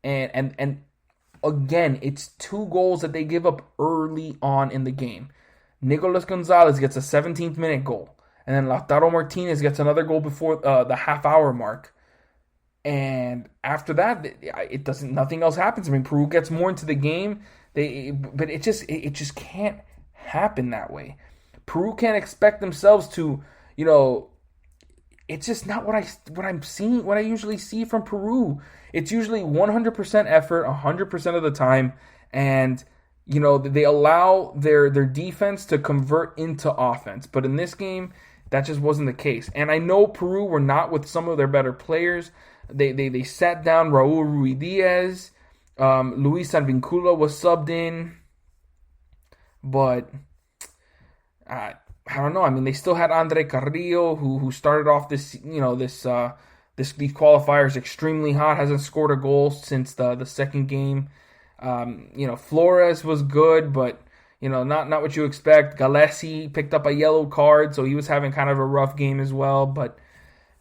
And again, it's 2 goals that they give up early on in the game. Nicolas Gonzalez gets a 17th minute goal, and then Lautaro Martinez gets another goal before the half-hour mark. And after that, nothing else happens. I mean, Peru gets more into the game, but it just can't happen that way. Peru can't expect themselves to, it's just not what I usually see from Peru. It's usually 100% effort 100% of the time, and they allow their defense to convert into offense. But in this game, that just wasn't the case. And I know Peru were not with some of their better players. They sat down Raul Ruiz-Diaz. Luis Advincula was subbed in. But I don't know. I mean, they still had Andre Carrillo, who started off these qualifiers extremely hot. Hasn't scored a goal since the second game. Flores was good, but not what you expect. Galesi picked up a yellow card, so he was having kind of a rough game as well. But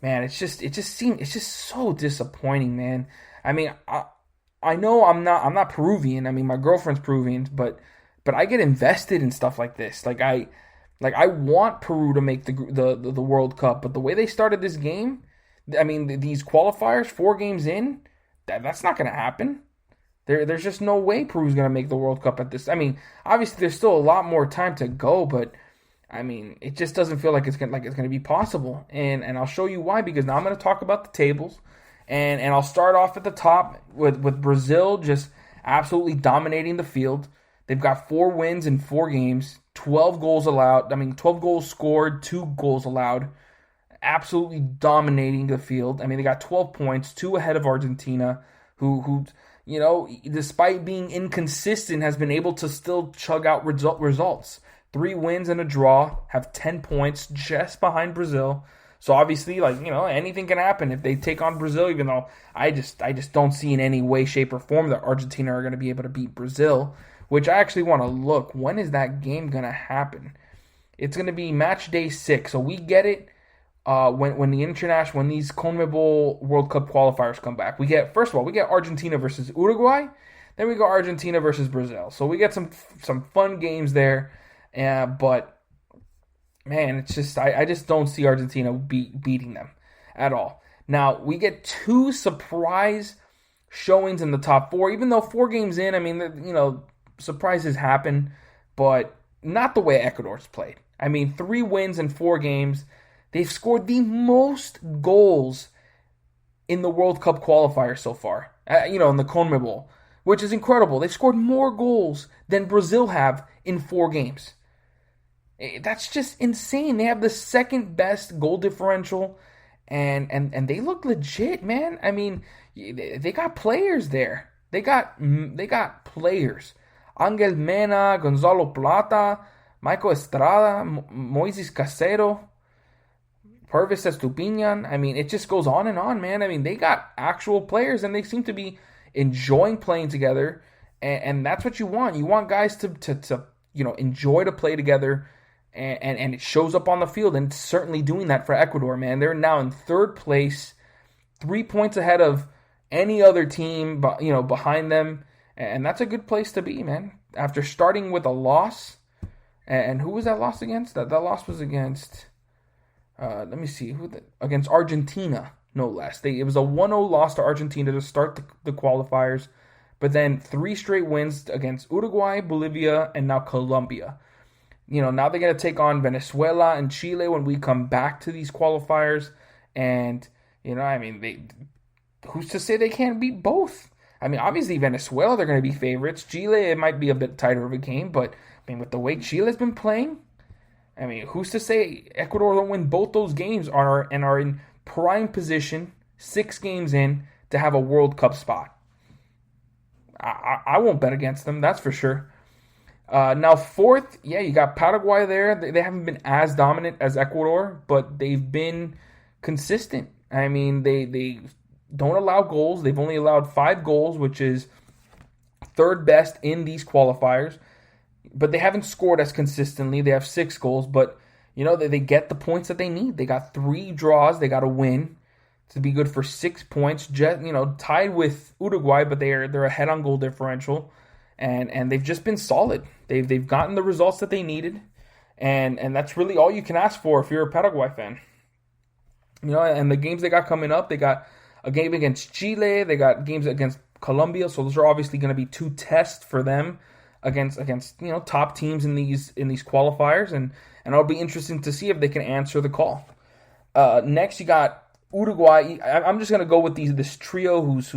man, it's just so disappointing, man. I mean, I know I'm not Peruvian. I mean, my girlfriend's Peruvian, but I get invested in stuff like this. Like I want Peru to make the World Cup, but the way they started this game, I mean, these qualifiers, 4 games in, that's not going to happen. There's just no way Peru's going to make the World Cup at this. I mean, obviously there's still a lot more time to go, but I mean, it just doesn't feel like it's going to be possible. And I'll show you why, because now I'm going to talk about the tables, and I'll start off at the top with Brazil just absolutely dominating the field. They've got 4 wins in 4 games, 12 goals allowed. I mean, 12 goals scored, 2 goals allowed. Absolutely dominating the field. I mean, they got 12 points, 2 ahead of Argentina, who despite being inconsistent, has been able to still chug out results. 3 wins and a draw, have 10 points, just behind Brazil. So obviously, anything can happen if they take on Brazil, even though I just don't see in any way, shape, or form that Argentina are going to be able to beat Brazil, which I actually want to look. When is that game going to happen? It's going to be match day 6. So we get it when these CONMEBOL World Cup qualifiers come back. First of all, we get Argentina versus Uruguay, then we go Argentina versus Brazil. So we get some fun games there, but man, it's just I just don't see Argentina beating them at all. Now we get 2 surprise showings in the top 4, even though 4 games in, I mean, surprises happen, but not the way Ecuador's played. I mean, 3 wins in 4 games. They've scored the most goals in the World Cup qualifier so far, in the CONMEBOL, which is incredible. They've scored more goals than Brazil have in 4 games. That's just insane. They have the second best goal differential, and they look legit, man. I mean, they got players there. They got players. Angel Mena, Gonzalo Plata, Michael Estrada, Moises Casero, Purvis Estupiñan. I mean, it just goes on and on, man. I mean, they got actual players, and they seem to be enjoying playing together, and that's what you want. You want guys to enjoy to play together, and it shows up on the field, and it's certainly doing that for Ecuador, man. They're now in 3rd place, 3 points ahead of any other team, behind them, and that's a good place to be, man. After starting with a loss, and who was that loss against? That loss was against, let me see, against Argentina, no less. It was a 1-0 loss to Argentina to start the qualifiers, but then 3 straight wins against Uruguay, Bolivia, and now Colombia. Now they're going to take on Venezuela and Chile when we come back to these qualifiers, and, who's to say they can't beat both? I mean, obviously Venezuela, they're going to be favorites. Chile, it might be a bit tighter of a game, but I mean, with the way Chile's been playing, I mean, who's to say Ecuador don't win both those games and are in prime position, 6 games in, to have a World Cup spot? I won't bet against them, that's for sure. Now, 4th, you got Paraguay there. They haven't been as dominant as Ecuador, but they've been consistent. I mean, they don't allow goals. They've only allowed 5 goals, which is 3rd best in these qualifiers. But they haven't scored as consistently. They have 6 goals, but they get the points that they need. They got 3 draws. They got to win to be good for 6 points. Tied with Uruguay, but they're ahead on goal differential, and they've just been solid. They've gotten the results that they needed, and that's really all you can ask for if you're a Paraguay fan. And the games they got coming up, they got a game against Chile. They got games against Colombia. So those are obviously going to be 2 tests for them against top teams in these qualifiers, and it'll be interesting to see if they can answer the call. Next, you got Uruguay. I'm just going to go with this trio who's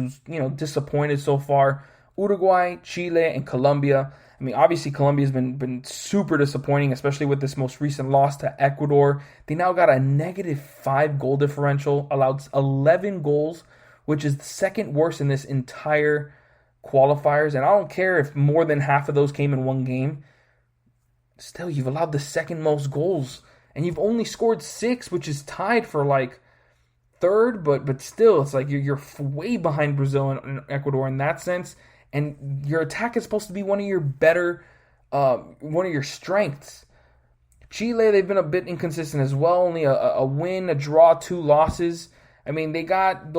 disappointed so far. Uruguay, Chile, and Colombia. I mean, obviously Colombia's been super disappointing, especially with this most recent loss to Ecuador. They now got a -5 goal differential, allowed 11 goals, which is the 2nd worst in this entire qualifiers. And I don't care if more than half of those came in one game. Still, you've allowed the 2nd most goals, and you've only scored 6, which is tied for 3rd, but still, it's like you're way behind Brazil and Ecuador in that sense. And your attack is supposed to be one of your better, one of your strengths. Chile, they've been a bit inconsistent as well. Only a win, a draw, 2 losses. I mean, they got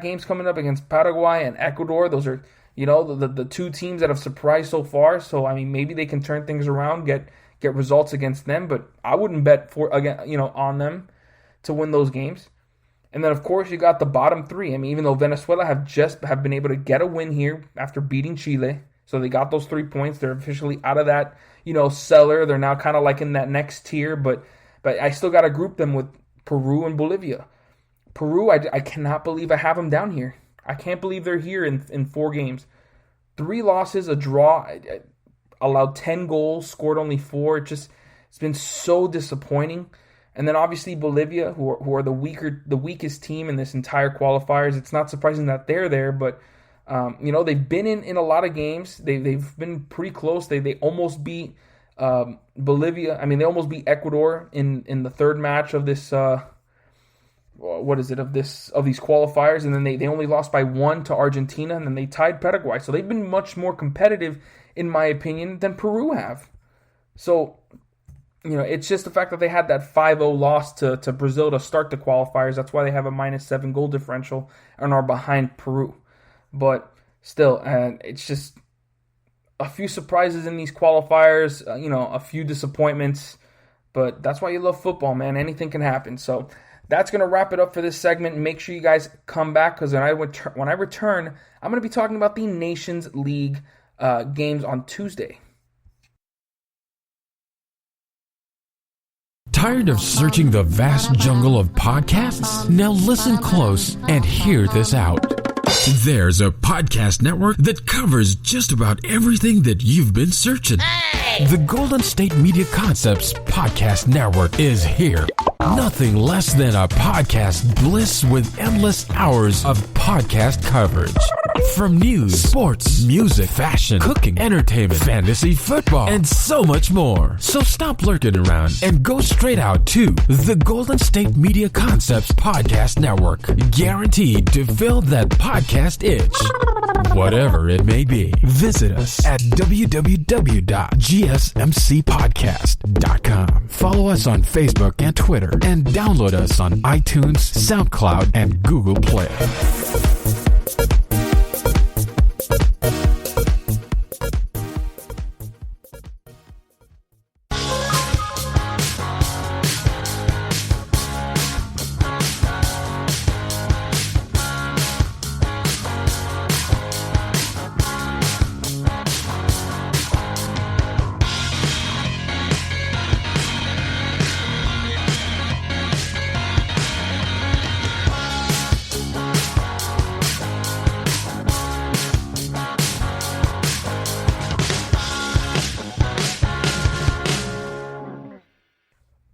games coming up against Paraguay and Ecuador. Those are, the 2 teams that have surprised so far. So I mean, maybe they can turn things around, get results against them. But I wouldn't bet on them to win those games. And then, of course, you got the bottom 3. I mean, even though Venezuela have been able to get a win here after beating Chile, so they got those 3 points. They're officially out of that, cellar. They're now kind of like in that next tier, but I still got to group them with Peru and Bolivia. Peru, I cannot believe I have them down here. I can't believe they're here in 4 games. 3 losses, a draw, allowed 10 goals, scored only 4. It's been so disappointing. And then obviously Bolivia, who are the weakest team in this entire qualifiers. It's not surprising that they're there, but they've been in a lot of games. They've been pretty close. They almost beat Bolivia. I mean, they almost beat Ecuador in the 3rd match of this. Of these qualifiers, and then they only lost by 1 to Argentina, and then they tied Paraguay. So they've been much more competitive, in my opinion, than Peru have. So it's just the fact that they had that 5-0 loss to Brazil to start the qualifiers. That's why they have a -7 goal differential and are behind Peru. But still, it's just a few surprises in these qualifiers, a few disappointments. But that's why you love football, man. Anything can happen. So that's going to wrap it up for this segment. Make sure you guys come back, because when I return, I'm going to be talking about the Nations League games on Tuesday. Tired of searching the vast jungle of podcasts? Now listen close and hear this out. There's a podcast network that covers just about everything that you've been searching. Hey! The Golden State Media Concepts Podcast Network is here. Nothing less than a podcast bliss with endless hours of podcast coverage. From news, sports, music, fashion, cooking, entertainment, fantasy, football, and so much more. So stop lurking around and go straight out to the Golden State Media Concepts Podcast Network. Guaranteed to fill that podcast itch. Whatever it may be. Visit us at www.gsmcpodcast.com. Follow us on Facebook and Twitter, and download us on iTunes, SoundCloud, and Google Play.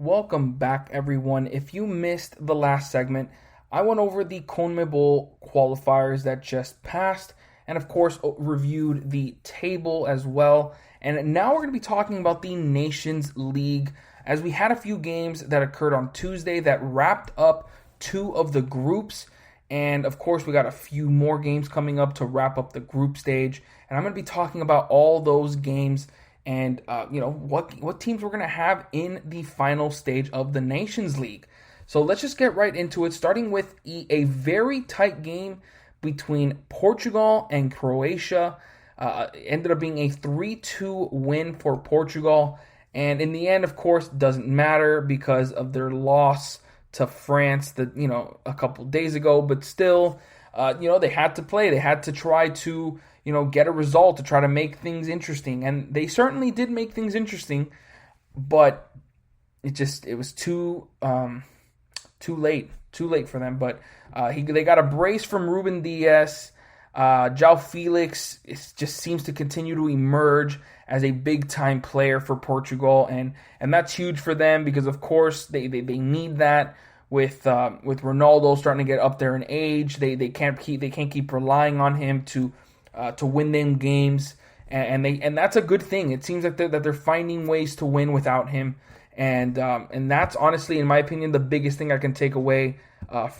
Welcome back, everyone. If you missed the last segment, I went over the CONMEBOL qualifiers that just passed, and of course reviewed the table as well. And now we're going to be talking about the Nations League, as we had a few games that occurred on Tuesday that wrapped up 2 of the groups. And of course, we got a few more games coming up to wrap up the group stage. And I'm going to be talking about all those games and what teams we're going to have in the final stage of the Nations League. So let's just get right into it, starting with a very tight game between Portugal and Croatia. Ended up being a 3-2 win for Portugal. And in the end, of course, doesn't matter because of their loss to France a couple days ago. But still, they had to play. They had to try to get a result to try to make things interesting. And they certainly did make things interesting, but it was too late for them. But they got a brace from Ruben Diaz. João Felix just seems to continue to emerge as a big-time player for Portugal, and that's huge for them because, of course, they need that. With Ronaldo starting to get up there in age, they can't keep relying on him to win them games, and that's a good thing. It seems like they're finding ways to win without him, and that's honestly, in my opinion, the biggest thing I can take away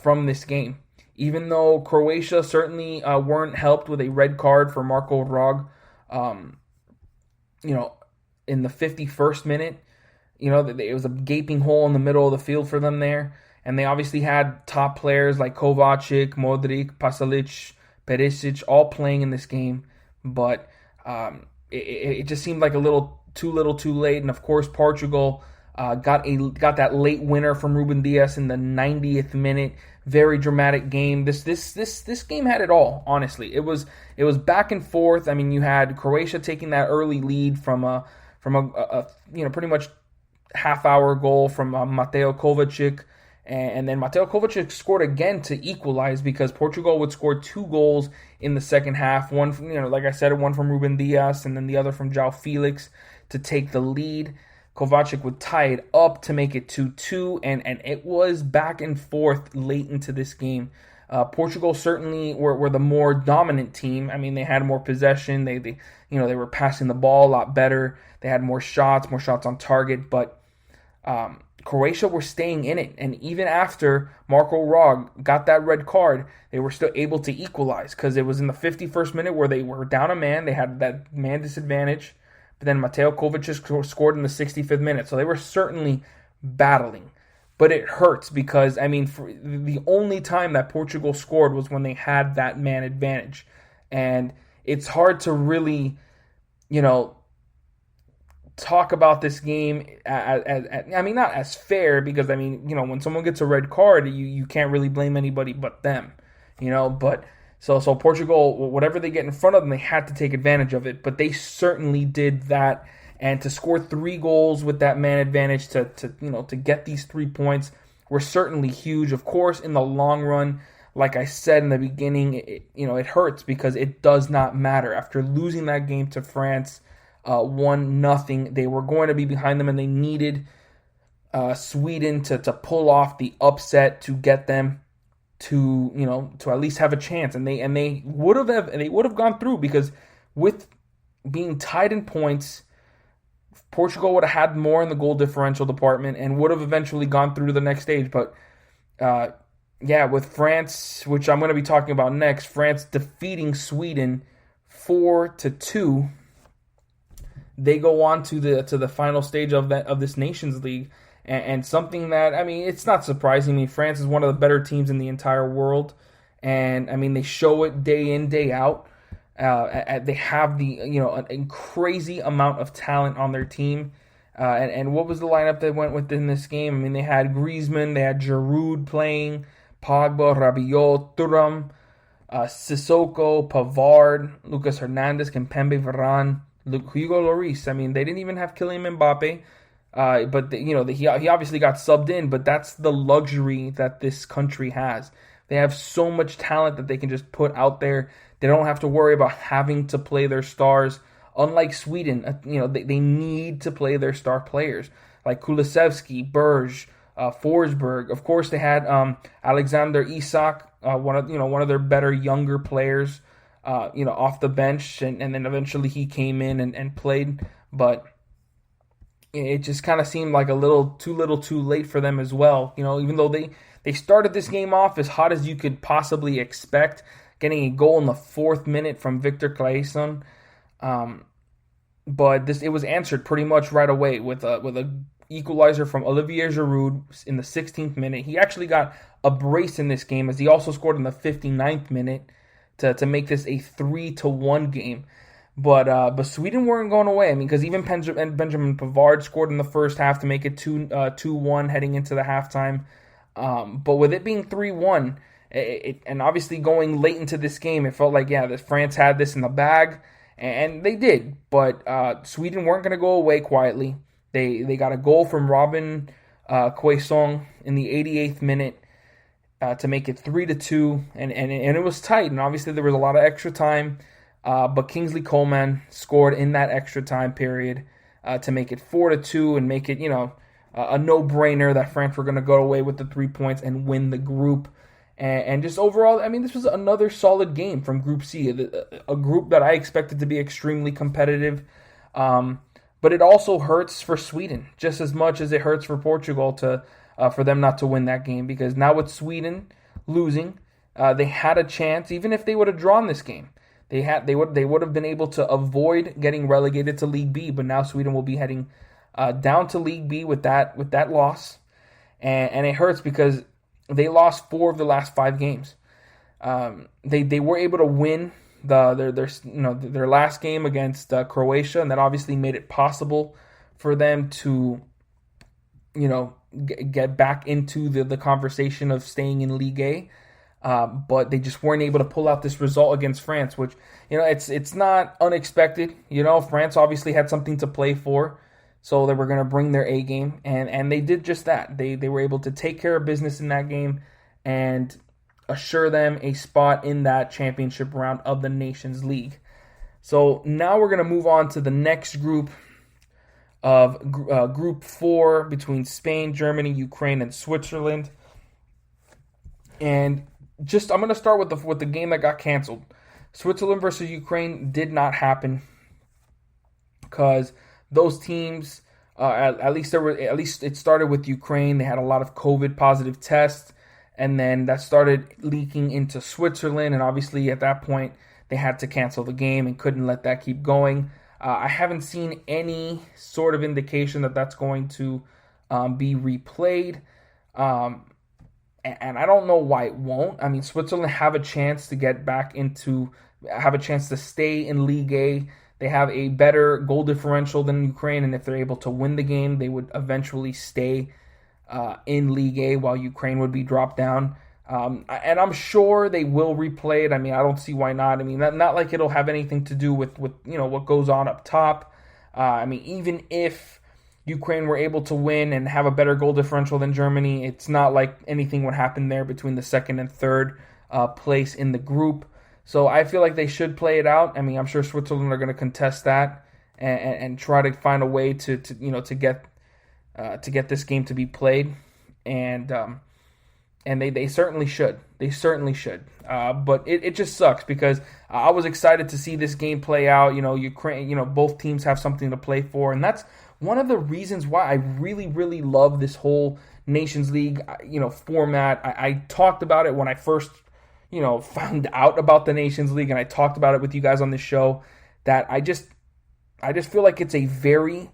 from this game. Even though Croatia certainly weren't helped with a red card for Marko Rog, in the 51st minute, it was a gaping hole in the middle of the field for them there. And they obviously had top players like Kovacic, Modric, Pasalic, Perisic all playing in this game. But it just seemed like a little too late. And of course, Portugal got that late winner from Ruben Diaz in the 90th minute. Very dramatic game. This game had it all. Honestly, it was back and forth. I mean, you had Croatia taking that early lead from a pretty much half-hour goal from Mateo Kovacic. And then Mateo Kovacic scored again to equalize because Portugal would score 2 goals in the second half. One, like I said, one from Ruben Diaz, and then the other from João Felix to take the lead. Kovacic would tie it up to make it 2-2, and it was back and forth late into this game. Portugal certainly were the more dominant team. I mean, they had more possession. They were passing the ball a lot better. They had more shots on target, but Croatia were staying in it, and even after Marko Rog got that red card, they were still able to equalize because it was in the 51st minute where they were down a man. They had that man disadvantage, but then Mateo Kovacic scored in the 65th minute. So they were certainly battling. But it hurts because, I mean, the only time that Portugal scored was when they had that man advantage. And it's hard to really, talk about this game not as fair, because, when someone gets a red card, you can't really blame anybody but them, but so Portugal, whatever they get in front of them, they had to take advantage of it, but they certainly did that. And to score 3 goals with that man advantage to get these 3 points were certainly huge. Of course, in the long run, like I said in the beginning, it hurts because it does not matter. After losing that game to France 1-0, they were going to be behind them, and they needed Sweden to pull off the upset to get them to at least have a chance. And they would have gone through, because with being tied in points, Portugal would have had more in the goal differential department and would have eventually gone through to the next stage. But with France, which I'm going to be talking about next, France defeating Sweden 4-2, they go on to the final stage of this Nations League, and something that, it's not surprising. France is one of the better teams in the entire world, and they show it day in, day out. They have a crazy amount of talent on their team. And what was the lineup that went within this game? They had Griezmann, they had Giroud playing, Pogba, Rabiot, Thuram, Sissoko, Pavard, Lucas Hernandez, Kimpembe, Varane, Hugo Lloris. They didn't even have Kylian Mbappe, but he obviously got subbed in. But that's the luxury that this country has. They have so much talent that they can just put out there. They don't have to worry about having to play their stars. Unlike Sweden, they need to play their star players like Kulusevski, Berge, Forsberg. Of course, they had Alexander Isak, one of their better younger players, off the bench, and then eventually he came in and played. But it just kind of seemed like a little too late for them as well. Even though they started this game off as hot as you could possibly expect, getting a goal in the 4th minute from Victor Claesson. But it was answered pretty much right away with a equalizer from Olivier Giroud in the 16th minute. He actually got a brace in this game, as he also scored in the 59th minute to make this a 3-1 game. But Sweden weren't going away. because even Benjamin Pavard scored in the first half to make it 2-1 heading into the halftime. But with it being 3-1, and obviously going late into this game, it felt like, that France had this in the bag, and they did. But Sweden weren't going to go away quietly. They got a goal from Robin Quaison in the 88th minute to make it 3-2, and it was tight. And obviously there was a lot of extra time, but Kingsley Coman scored in that extra time period to make it 4-2 and make it a no-brainer that France were going to go away with the 3 points and win the group. And just overall, this was another solid game from Group C, a group that I expected to be extremely competitive. But it also hurts for Sweden just as much as it hurts for Portugal for them not to win that game, because now with Sweden losing, they had a chance. Even if they would have drawn this game, they would have been able to avoid getting relegated to League B. But now Sweden will be heading down to League B with that loss, and it hurts because they lost 4 of the last 5 games. They were able to win their last game against Croatia, and that obviously made it possible for them to get back into the conversation of staying in Ligue A. But they just weren't able to pull out this result against France, which it's not unexpected. France obviously had something to play for, so they were going to bring their A game, and they did just that. They were able to take care of business in that game and assure them a spot in that championship round of the Nations League. So now we're going to move on to the next group of Group 4 between Spain, Germany, Ukraine, and Switzerland. And I'm going to start with the game that got canceled. Switzerland versus Ukraine did not happen because those teams, at least it started with Ukraine. They had a lot of COVID positive tests, and then that started leaking into Switzerland. And obviously, at that point, they had to cancel the game and couldn't let that keep going. I haven't seen any sort of indication that that's going to be replayed. And I don't know why it won't. I mean, Switzerland have a chance to have a chance to stay in League A. They have a better goal differential than Ukraine, and if they're able to win the game, they would eventually stay in League A while Ukraine would be dropped down. And I'm sure they will replay it. I mean, I don't see why not. I mean, not like it'll have anything to do with what goes on up top. I mean, even if Ukraine were able to win and have a better goal differential than Germany, it's not like anything would happen there between the second and third place in the group. So I feel like they should play it out. I mean, I'm sure Switzerland are going to contest that and try to find a way to get this game to be played, and they certainly should. They certainly should. But it just sucks because I was excited to see this game play out. Ukraine. Both teams have something to play for, and that's one of the reasons why I really, really love this whole Nations League, format. I talked about it when I first, found out about the Nations League, and I talked about it with you guys on this show. That I just feel like it's a very,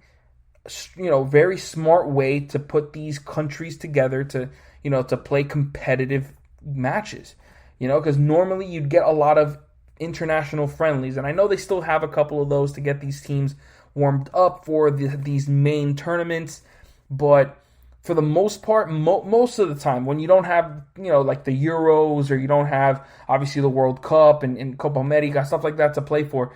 very smart way to put these countries together to play competitive matches. Because normally you'd get a lot of international friendlies, and I know they still have a couple of those to get these teams warmed up for these main tournaments, but for the most part, most of the time, when you don't have, like the Euros, or you don't have, obviously, the World Cup and Copa America, stuff like that to play for,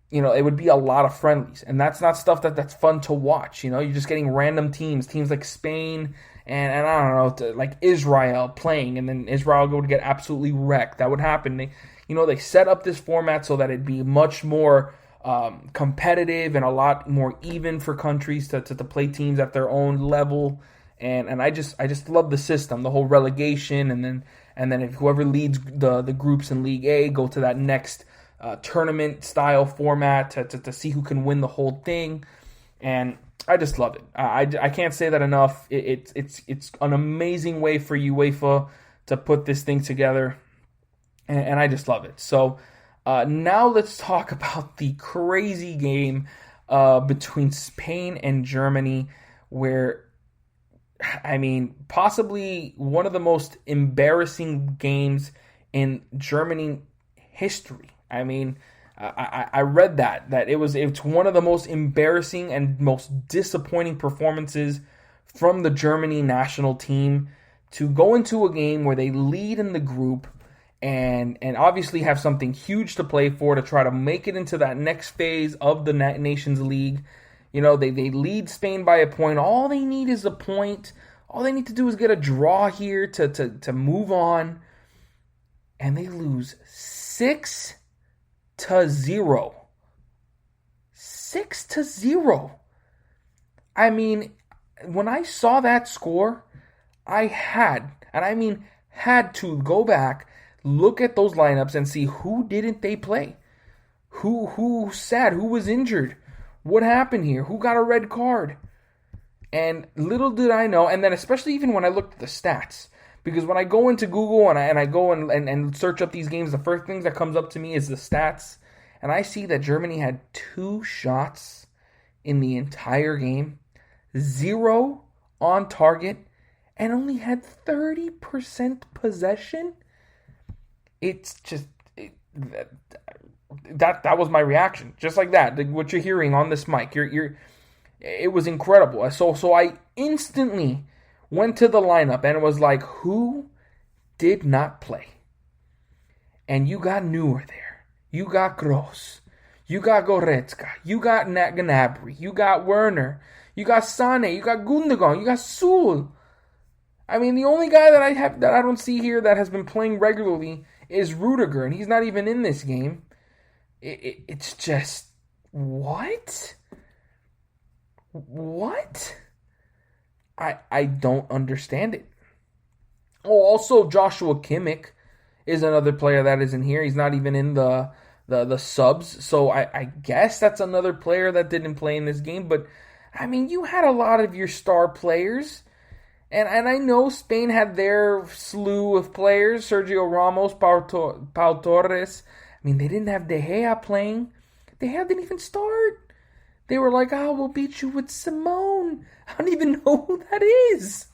it would be a lot of friendlies, and that's not stuff that's fun to watch. You're just getting random teams like Spain and I don't know, like Israel playing, and then Israel would get absolutely wrecked. That would happen. They set up this format so that it'd be much more competitive and a lot more even for countries to play teams at their own level, and I just love the system, the whole relegation, and then if whoever leads the groups in League A go to that next tournament style format to see who can win the whole thing, and I just love it. I can't say that enough. It's an amazing way for UEFA to put this thing together, and I just love it. So. Now let's talk about the crazy game between Spain and Germany, where, I mean, possibly one of the most embarrassing games in Germany history. I mean, I read that it's one of the most embarrassing and most disappointing performances from the Germany national team to go into a game where they lead in the group and obviously have something huge to play for to try to make it into that next phase of the Nations League. They lead Spain by a point. All they need is a point. All they need to do is get a draw here to move on. And they lose 6-0. 6-0. I mean, when I saw that score, I had to go back, look at those lineups and see who didn't they play, who sat, who was injured, what happened here, who got a red card. And little did I know, and then especially even when I looked at the stats, because when I go into Google and I go and search up these games, the first thing that comes up to me is the stats, and I see that Germany had 2 shots in the entire game, 0 on target, and only had 30% possession. It's just that was my reaction, just like that. What you're hearing on this mic, it was incredible. So I instantly went to the lineup and it was like, who did not play? And you got Neuer there, you got Gross, you got Goretzka, you got Gnabry, you got Werner, you got Sané, you got Gundogan, you got Sul. I mean, the only guy that I don't see here that has been playing regularly is Rudiger, and he's not even in this game. It's just, what? What? I don't understand it. Oh, also Joshua Kimmich is another player that isn't here. He's not even in the subs, so I guess that's another player that didn't play in this game. But, I mean, you had a lot of your star players. And I know Spain had their slew of players, Sergio Ramos, Pau Torres. I mean, they didn't have De Gea playing. They hadn't even start. They were like, oh, we'll beat you with Simone. I don't even know who that is.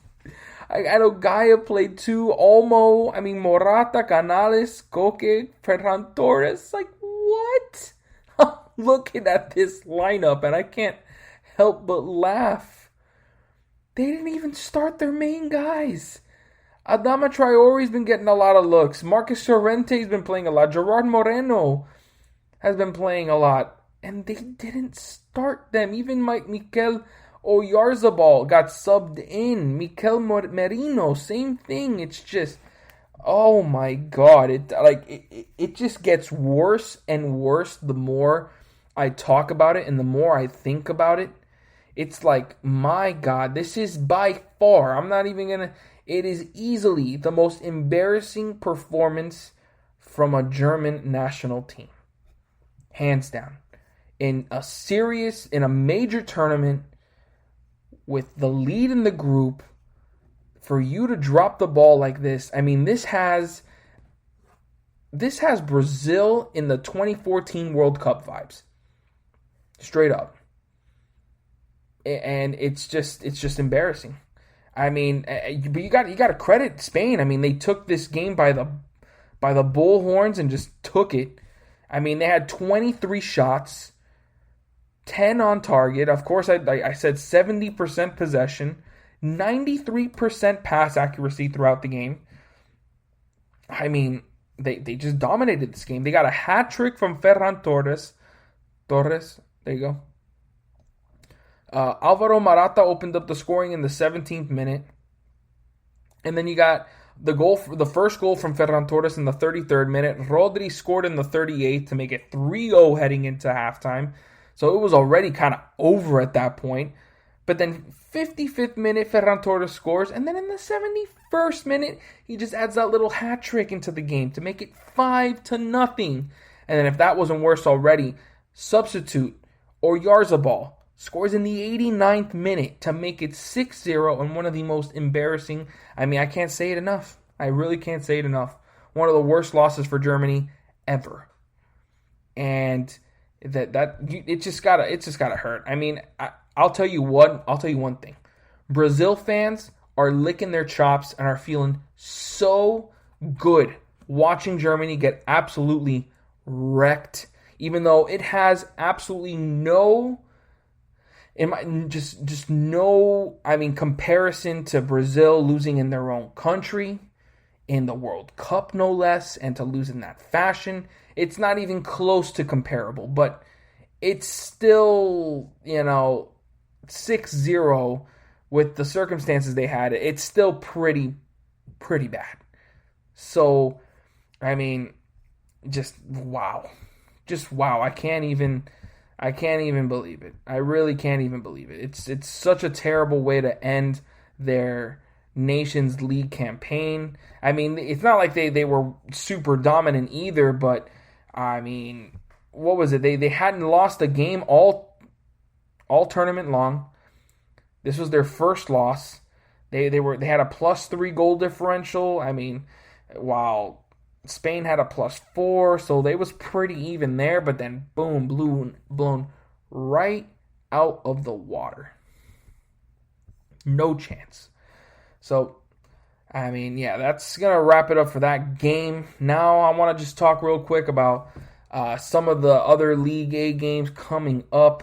I know Gaia played 2, Morata, Canales, Coque, Ferran Torres. Like, what? I'm looking at this lineup and I can't help but laugh. They didn't even start their main guys. Adama Traore's been getting a lot of looks. Marcus Llorente's been playing a lot. Gerard Moreno has been playing a lot. And they didn't start them. Even Mikel Oyarzabal got subbed in. Mikel Merino, same thing. It's just, oh my God. It just gets worse and worse the more I talk about it and the more I think about it. It's like, my God, this is by far, it is easily the most embarrassing performance from a German national team. Hands down. In a major tournament with the lead in the group, for you to drop the ball like this, this has Brazil in the 2014 World Cup vibes. Straight up. And it's just embarrassing. But you got to credit Spain. They took this game by the bullhorns and just took it. They had 23 shots, 10 on target. Of course, I said 70% possession, 93% pass accuracy throughout the game. They just dominated this game. They got a hat trick from Ferran Torres. There you go. Alvaro Morata opened up the scoring in the 17th minute. And then you got the first goal from Ferran Torres in the 33rd minute. Rodri scored in the 38th to make it 3-0 heading into halftime. So it was already kind of over at that point. But then 55th minute, Ferran Torres scores. And then in the 71st minute, he just adds that little hat trick into the game to make it 5-0. And then if that wasn't worse already, substitute Oyarzabal scores in the 89th minute to make it 6-0 and one of the most embarrassing. I can't say it enough. I really can't say it enough. One of the worst losses for Germany ever. And it just gotta hurt. I'll tell you one thing. Brazil fans are licking their chops and are feeling so good watching Germany get absolutely wrecked, even though it has absolutely no comparison to Brazil losing in their own country, in the World Cup no less, and to lose in that fashion. It's not even close to comparable, but it's still, 6-0 with the circumstances they had. It's still pretty bad. So, just wow. Just wow. I can't even believe it. I really can't even believe it. It's such a terrible way to end their Nations League campaign. It's not like they were super dominant either, but what was it? They hadn't lost a game all tournament long. This was their first loss. They had a +3 goal differential. While Spain had a +4, so they was pretty even there, but then boom, blown right out of the water. No chance. So, that's going to wrap it up for that game. Now I want to just talk real quick about some of the other League A games coming up.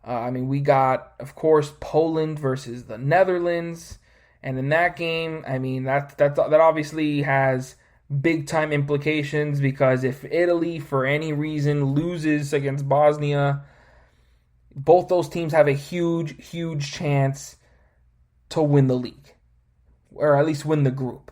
We got, of course, Poland versus the Netherlands. And in that game, that obviously has big-time implications, because if Italy, for any reason, loses against Bosnia, both those teams have a huge chance to win the league, or at least win the group.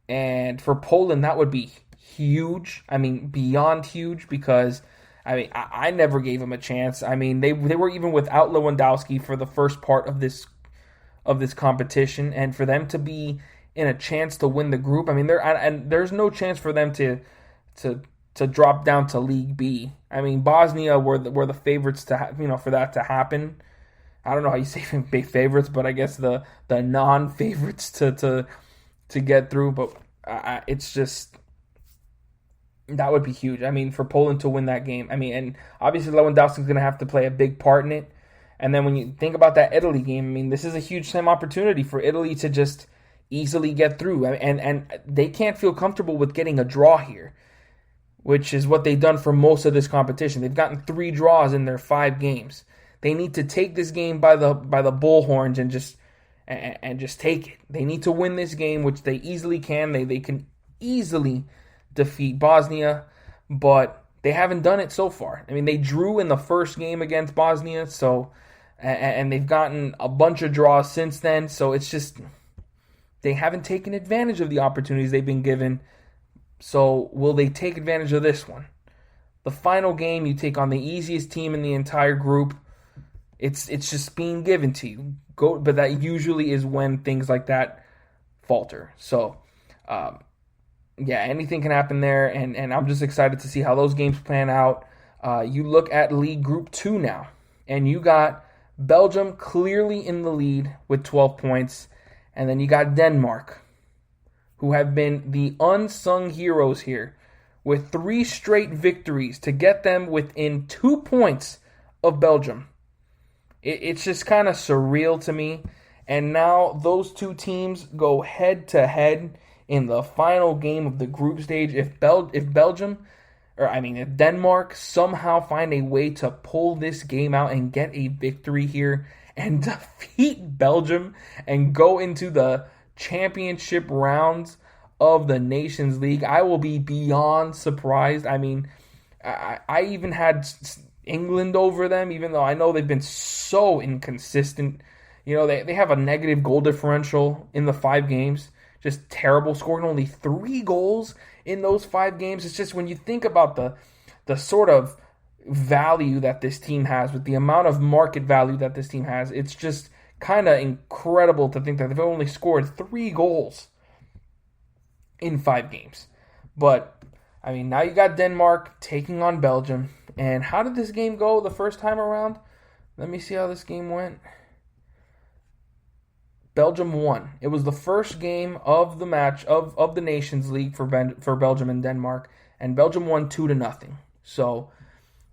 And for Poland, that would be huge. Beyond huge, because I never gave them a chance. They were even without Lewandowski for the first part of this competition, and for them to be in a chance to win the group, there's no chance for them to drop down to League B. Bosnia were the favorites to for that to happen. I don't know how you say big favorites, but I guess the non-favorites to get through. But it's just, That would be huge. I mean, for Poland to win that game. I mean, and obviously Lewandowski's going to have to play a big part in it. And then when you think about that Italy game, I mean, this is a huge time opportunity for Italy to just easily get through. And they can't feel comfortable with getting a draw here, which is what they've done for most of this competition. They've gotten 3 draws in their 5 games. They need to take this game by the bullhorns and just take it. They need to win this game, which they easily can. They can easily defeat Bosnia, but they haven't done it so far. I mean, they drew in the first game against Bosnia, and they've gotten a bunch of draws since then, so it's just they haven't taken advantage of the opportunities they've been given. So will they take advantage of this one? The final game, you take on the easiest team in the entire group. It's just being given to you. But that usually is when things like that falter. So, anything can happen there, and I'm just excited to see how those games plan out. You look at League Group 2 now, and you got Belgium clearly in the lead with 12 points, and then you got Denmark, who have been the unsung heroes here, with 3 straight victories to get them within 2 points of Belgium. It's just kind of surreal to me. And now those 2 teams go head-to-head in the final game of the group stage. If Denmark somehow find a way to pull this game out and get a victory here and defeat Belgium and go into the championship rounds of the Nations League, I will be beyond surprised. I mean, I even had England over them, even though I know they've been so inconsistent. You know, they have a negative goal differential in the 5 games. Just terrible, scoring only 3 goals in those 5 games. It's just when you think about the sort of value that this team has, with the amount of market value that this team has, it's just kind of incredible to think that they've only scored 3 goals in 5 games. But, I mean, now you got Denmark taking on Belgium. And how did this game go the first time around? Let me see how this game went. Belgium won. It was the first game of the match of the Nations League for Belgium and Denmark, and Belgium won 2-0. So,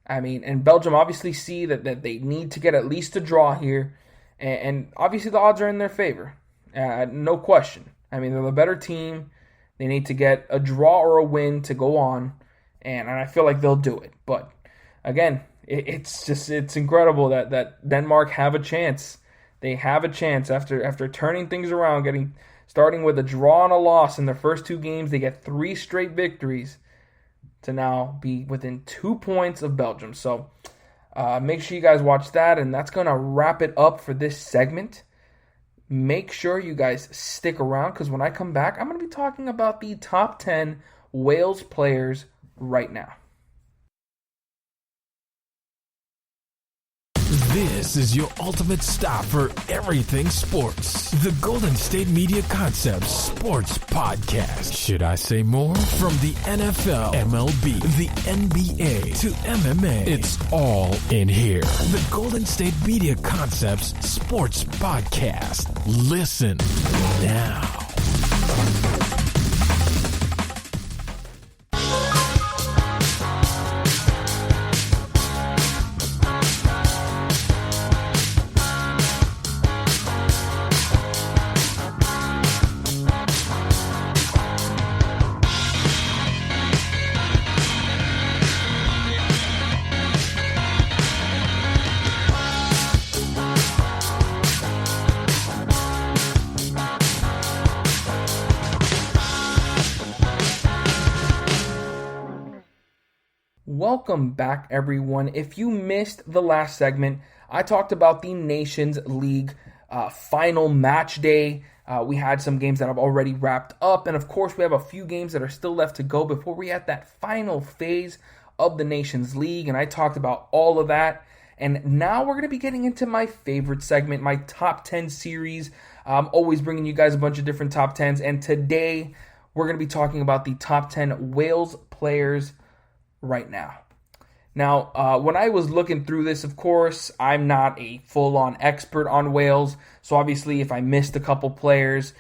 I mean, and Belgium obviously see that they need to get at least a draw here, and obviously the odds are in their favor, no question. I mean, they're the better team. They need to get a draw or a win to go on, and I feel like they'll do it. But again, it's incredible that Denmark have a chance. They have a chance after turning things around, starting with a draw and a loss in their first 2 games. They get 3 straight victories to now be within 2 points of Belgium. So make sure you guys watch that, and that's going to wrap it up for this segment. Make sure you guys stick around, because when I come back, I'm going to be talking about the top 10 Wales players right now. This is your ultimate stop for everything sports. The Golden State Media Concepts Sports Podcast. Should I say more? From the NFL, MLB, the NBA to MMA, it's all in here. The Golden State Media Concepts Sports Podcast. Listen now. Welcome back, everyone. If you missed the last segment, I talked about the Nations League final match day. We had some games that have already wrapped up, and of course we have a few games that are still left to go before we at that final phase of the Nations League, and I talked about all of that. And now we're going to be getting into my favorite segment, my top 10 series. I'm always bringing you guys a bunch of different top 10s, and today we're going to be talking about the top 10 Wales players right now. Now, when I was looking through this, of course, I'm not a full-on expert on Wales, so obviously if I missed a couple players,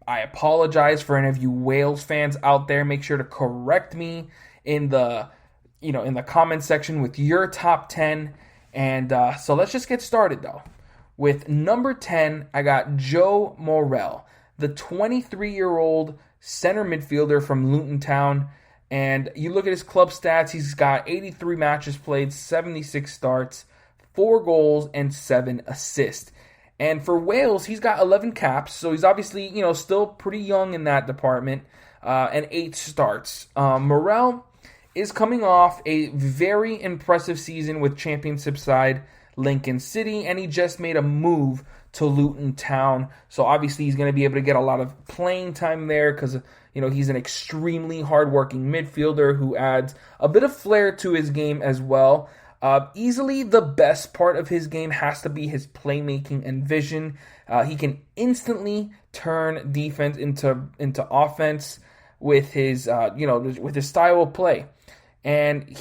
I apologize for any of you Wales fans out there. Make sure to correct me in the comment section with your top 10. And so let's just get started, though. With number 10, I got Joe Morrell, the 23-year-old center midfielder from Luton Town. And you look at his club stats, he's got 83 matches played, 76 starts, 4 goals, and 7 assists. And for Wales, he's got 11 caps, so he's obviously, still pretty young in that department, and 8 starts. Morrell is coming off a very impressive season with championship side Lincoln City, and he just made a move to Luton Town. So obviously he's going to be able to get a lot of playing time there because, he's an extremely hardworking midfielder who adds a bit of flair to his game as well. Easily the best part of his game has to be his playmaking and vision. He can instantly turn defense into offense with his with his style of play. And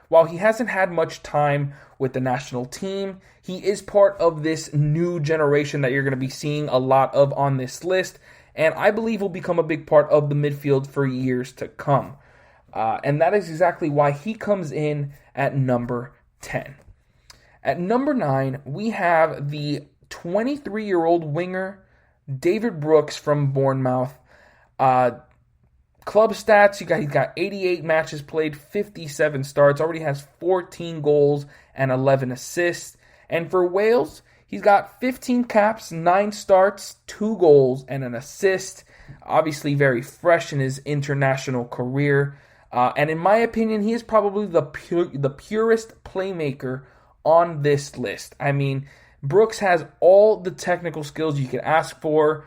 while he hasn't had much time with the national team, he is part of this new generation that you're going to be seeing a lot of on this list, and I believe will become a big part of the midfield for years to come. And that is exactly why he comes in at number 10. At number 9, we have the 23-year-old winger, David Brooks from Bournemouth. Club stats, he's got 88 matches played, 57 starts, already has 14 goals and 11 assists. And for Wales, he's got 15 caps, 9 starts, 2 goals, and an assist. Obviously very fresh in his international career. And in my opinion, he is probably the purest playmaker on this list. I mean, Brooks has all the technical skills you could ask for.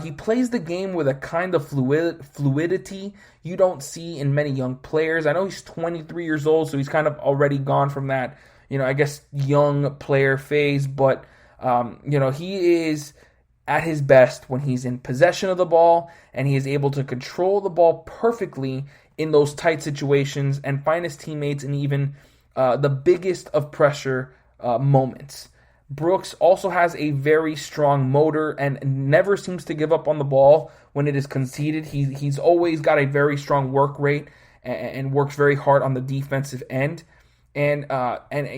He plays the game with a kind of fluidity you don't see in many young players. I know he's 23 years old, so he's kind of already gone from that, young player phase. But, he is at his best when he's in possession of the ball and he is able to control the ball perfectly in those tight situations and find his teammates in even the biggest of pressure moments. Brooks also has a very strong motor and never seems to give up on the ball when it is conceded. He's always got a very strong work rate and works very hard on the defensive end. And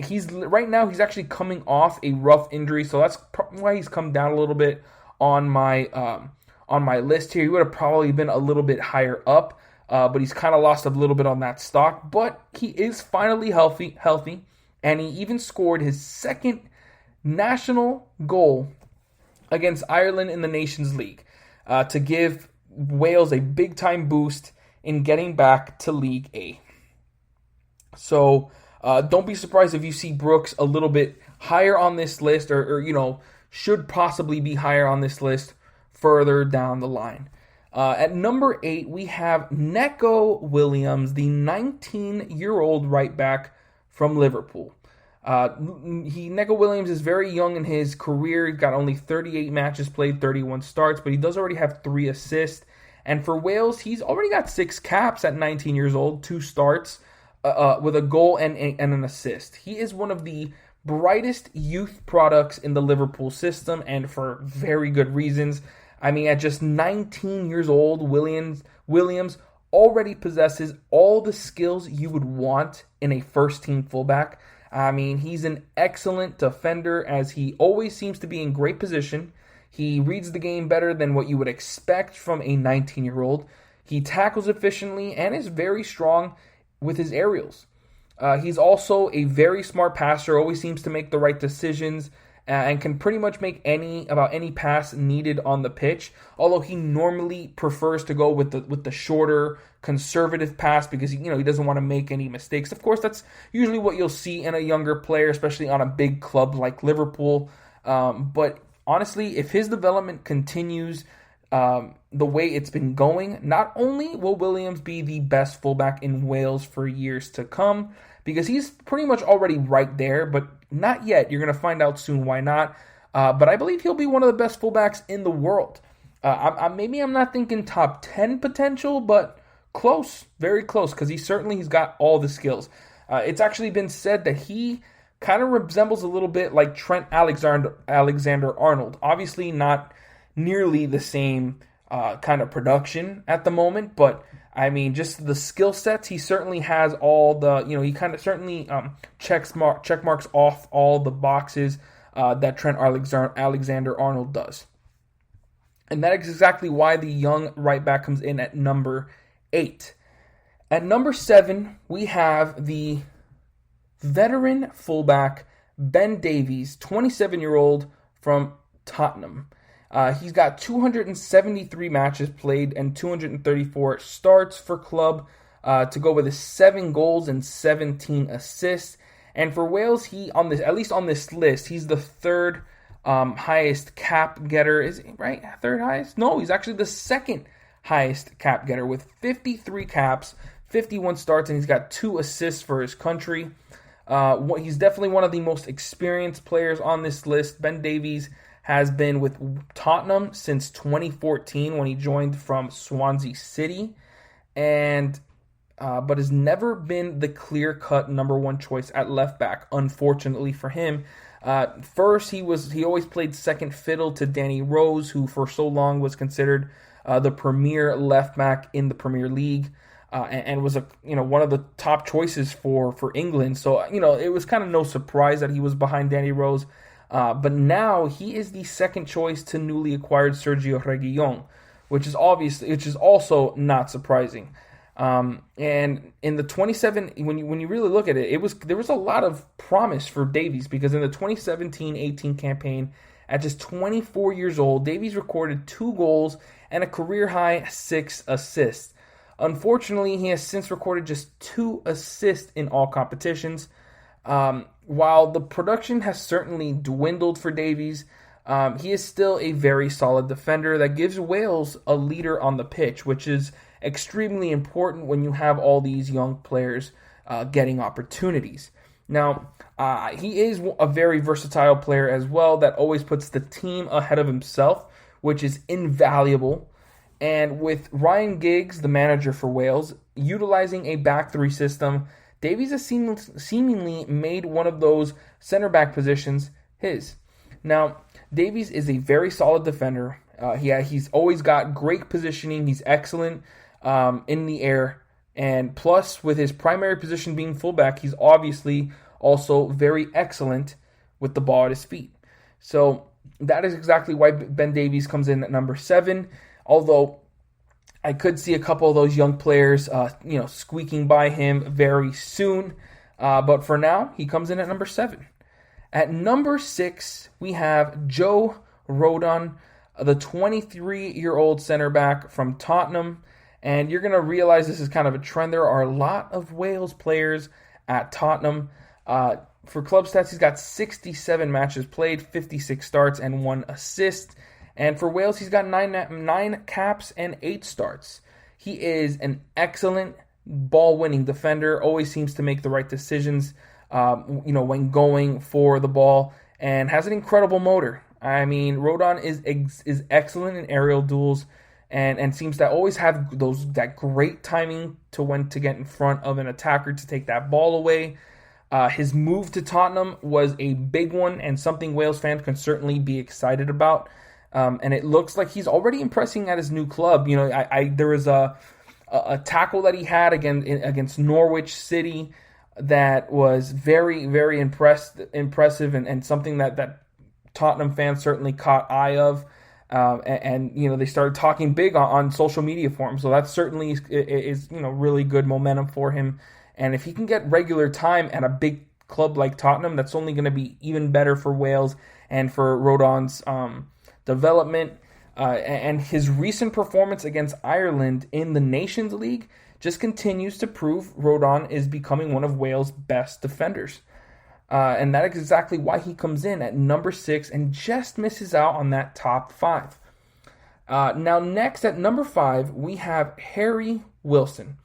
he's right now he's actually coming off a rough injury, so that's why he's come down a little bit on my list here. He would have probably been a little bit higher up, but he's kind of lost a little bit on that stock. But he is finally healthy, and he even scored his second national goal against Ireland in the Nations League to give Wales a big-time boost in getting back to League A. So don't be surprised if you see Brooks a little bit higher on this list or should possibly be higher on this list further down the line. At number 8, we have Neko Williams, the 19-year-old right back from Liverpool. Neko Williams is very young in his career. He's got only 38 matches played, 31 starts, but he does already have 3 assists. And for Wales, he's already got 6 caps at 19 years old, 2 starts, with a goal and an assist. He is one of the brightest youth products in the Liverpool system, and for very good reasons. I mean, at just 19 years old, Williams already possesses all the skills you would want in a first-team fullback. I mean, he's an excellent defender as he always seems to be in great position. He reads the game better than what you would expect from a 19-year-old. He tackles efficiently and is very strong with his aerials. He's also a very smart passer, always seems to make the right decisions, and can pretty much make any pass needed on the pitch, although he normally prefers to go with the shorter, conservative pass because he doesn't want to make any mistakes. Of course, that's usually what you'll see in a younger player, especially on a big club like Liverpool. But honestly, if his development continues the way it's been going, not only will Williams be the best fullback in Wales for years to come, because he's pretty much already right there, but not yet. You're going to find out soon why not. But I believe he'll be one of the best fullbacks in the world. Maybe I'm not thinking top 10 potential, but close, very close, because he's got all the skills. It's actually been said that he kind of resembles a little bit like Trent Alexander-Arnold. Obviously not nearly the same kind of production at the moment, but I mean, just the skill sets, he certainly has all the, he kind of certainly check marks off all the boxes that Trent Alexander-Arnold does. And that is exactly why the young right back comes in at number 8. At number 7, we have the veteran fullback Ben Davies, 27-year-old from Tottenham. He's got 273 matches played and 234 starts for club to go with his 7 goals and 17 assists. And for Wales, at least on this list, he's the third highest cap getter. Is he right? Third highest? No, he's actually the second highest cap getter with 53 caps, 51 starts, and he's got 2 assists for his country. He's definitely one of the most experienced players on this list. Ben Davies has been with Tottenham since 2014 when he joined from Swansea City, but has never been the clear-cut number 1 choice at left back, unfortunately for him. First, he always played second fiddle to Danny Rose, who for so long was considered the premier left back in the Premier League, and was one of the top choices for England. So it was kind of no surprise that he was behind Danny Rose. But now he is the second choice to newly acquired Sergio Reguilón, which is also not surprising. And in the 27, when you really look at it, there was a lot of promise for Davies, because in the 2017-18 campaign, at just 24 years old, Davies recorded 2 goals and a career-high 6 assists. Unfortunately, he has since recorded just 2 assists in all competitions. While the production has certainly dwindled for Davies, he is still a very solid defender that gives Wales a leader on the pitch, which is extremely important when you have all these young players getting opportunities. Now, he is a very versatile player as well that always puts the team ahead of himself, which is invaluable. And with Ryan Giggs, the manager for Wales, utilizing a back 3 system, Davies has seemingly made one of those center back positions his. Now, Davies is a very solid defender. He's always got great positioning. He's excellent in the air. And plus, with his primary position being fullback, he's obviously also very excellent with the ball at his feet. So that is exactly why Ben Davies comes in at number 7. Although I could see a couple of those young players, squeaking by him very soon. But for now, he comes in at number 7. At number 6, we have Joe Rodon, the 23-year-old center back from Tottenham. And you're going to realize this is kind of a trend. There are a lot of Wales players at Tottenham. For club stats, he's got 67 matches played, 56 starts, and 1 assist. And for Wales, he's got 9 caps and 8 starts. He is an excellent ball-winning defender, always seems to make the right decisions, when going for the ball, and has an incredible motor. I mean, Rodon is excellent in aerial duels, and seems to always have that great timing to when to get in front of an attacker to take that ball away. His move to Tottenham was a big one, and something Wales fans can certainly be excited about. And it looks like he's already impressing at his new club. There was a tackle that he had against Norwich City that was very, very impressive, and something that Tottenham fans certainly caught eye of. And they started talking big on social media for him. So that certainly is really good momentum for him. And if he can get regular time at a big club like Tottenham, that's only going to be even better for Wales and for Rodon's development. And his recent performance against Ireland in the Nations League just continues to prove Rodon is becoming one of Wales' best defenders. And that is exactly why he comes in at number 6 and just misses out on that top 5. Now next at number 5, we have Harry Wilson,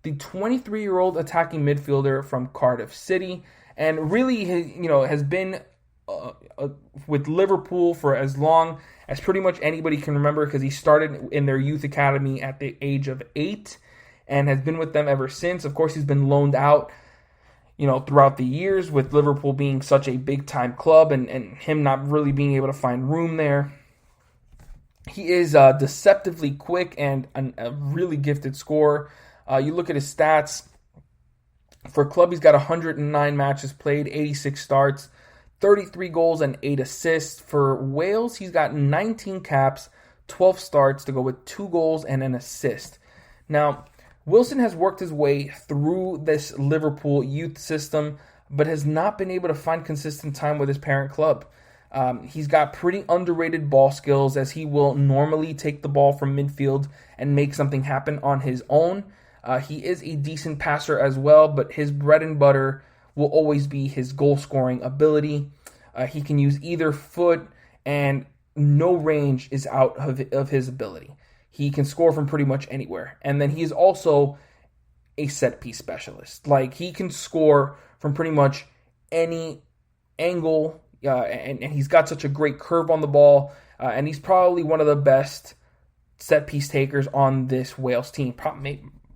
the 23-year-old attacking midfielder from Cardiff City, and really has been with Liverpool for as long as pretty much anybody can remember, because he started in their youth academy at the age of 8 and has been with them ever since. Of course, he's been loaned out throughout the years, with Liverpool being such a big-time club and him not really being able to find room there. He is deceptively quick and a really gifted scorer. You look at his stats. For club, he's got 109 matches played, 86 starts, 33 goals and 8 assists. For Wales, he's got 19 caps, 12 starts to go with 2 goals and an assist. Now, Wilson has worked his way through this Liverpool youth system, but has not been able to find consistent time with his parent club. He's got pretty underrated ball skills, as he will normally take the ball from midfield and make something happen on his own. He is a decent passer as well, but his bread and butter will always be his goal-scoring ability. He can use either foot, and no range is out of his ability. He can score from pretty much anywhere. And then he is also a set-piece specialist. Like, he can score from pretty much any angle, and he's got such a great curve on the ball, and he's probably one of the best set-piece takers on this Wales team.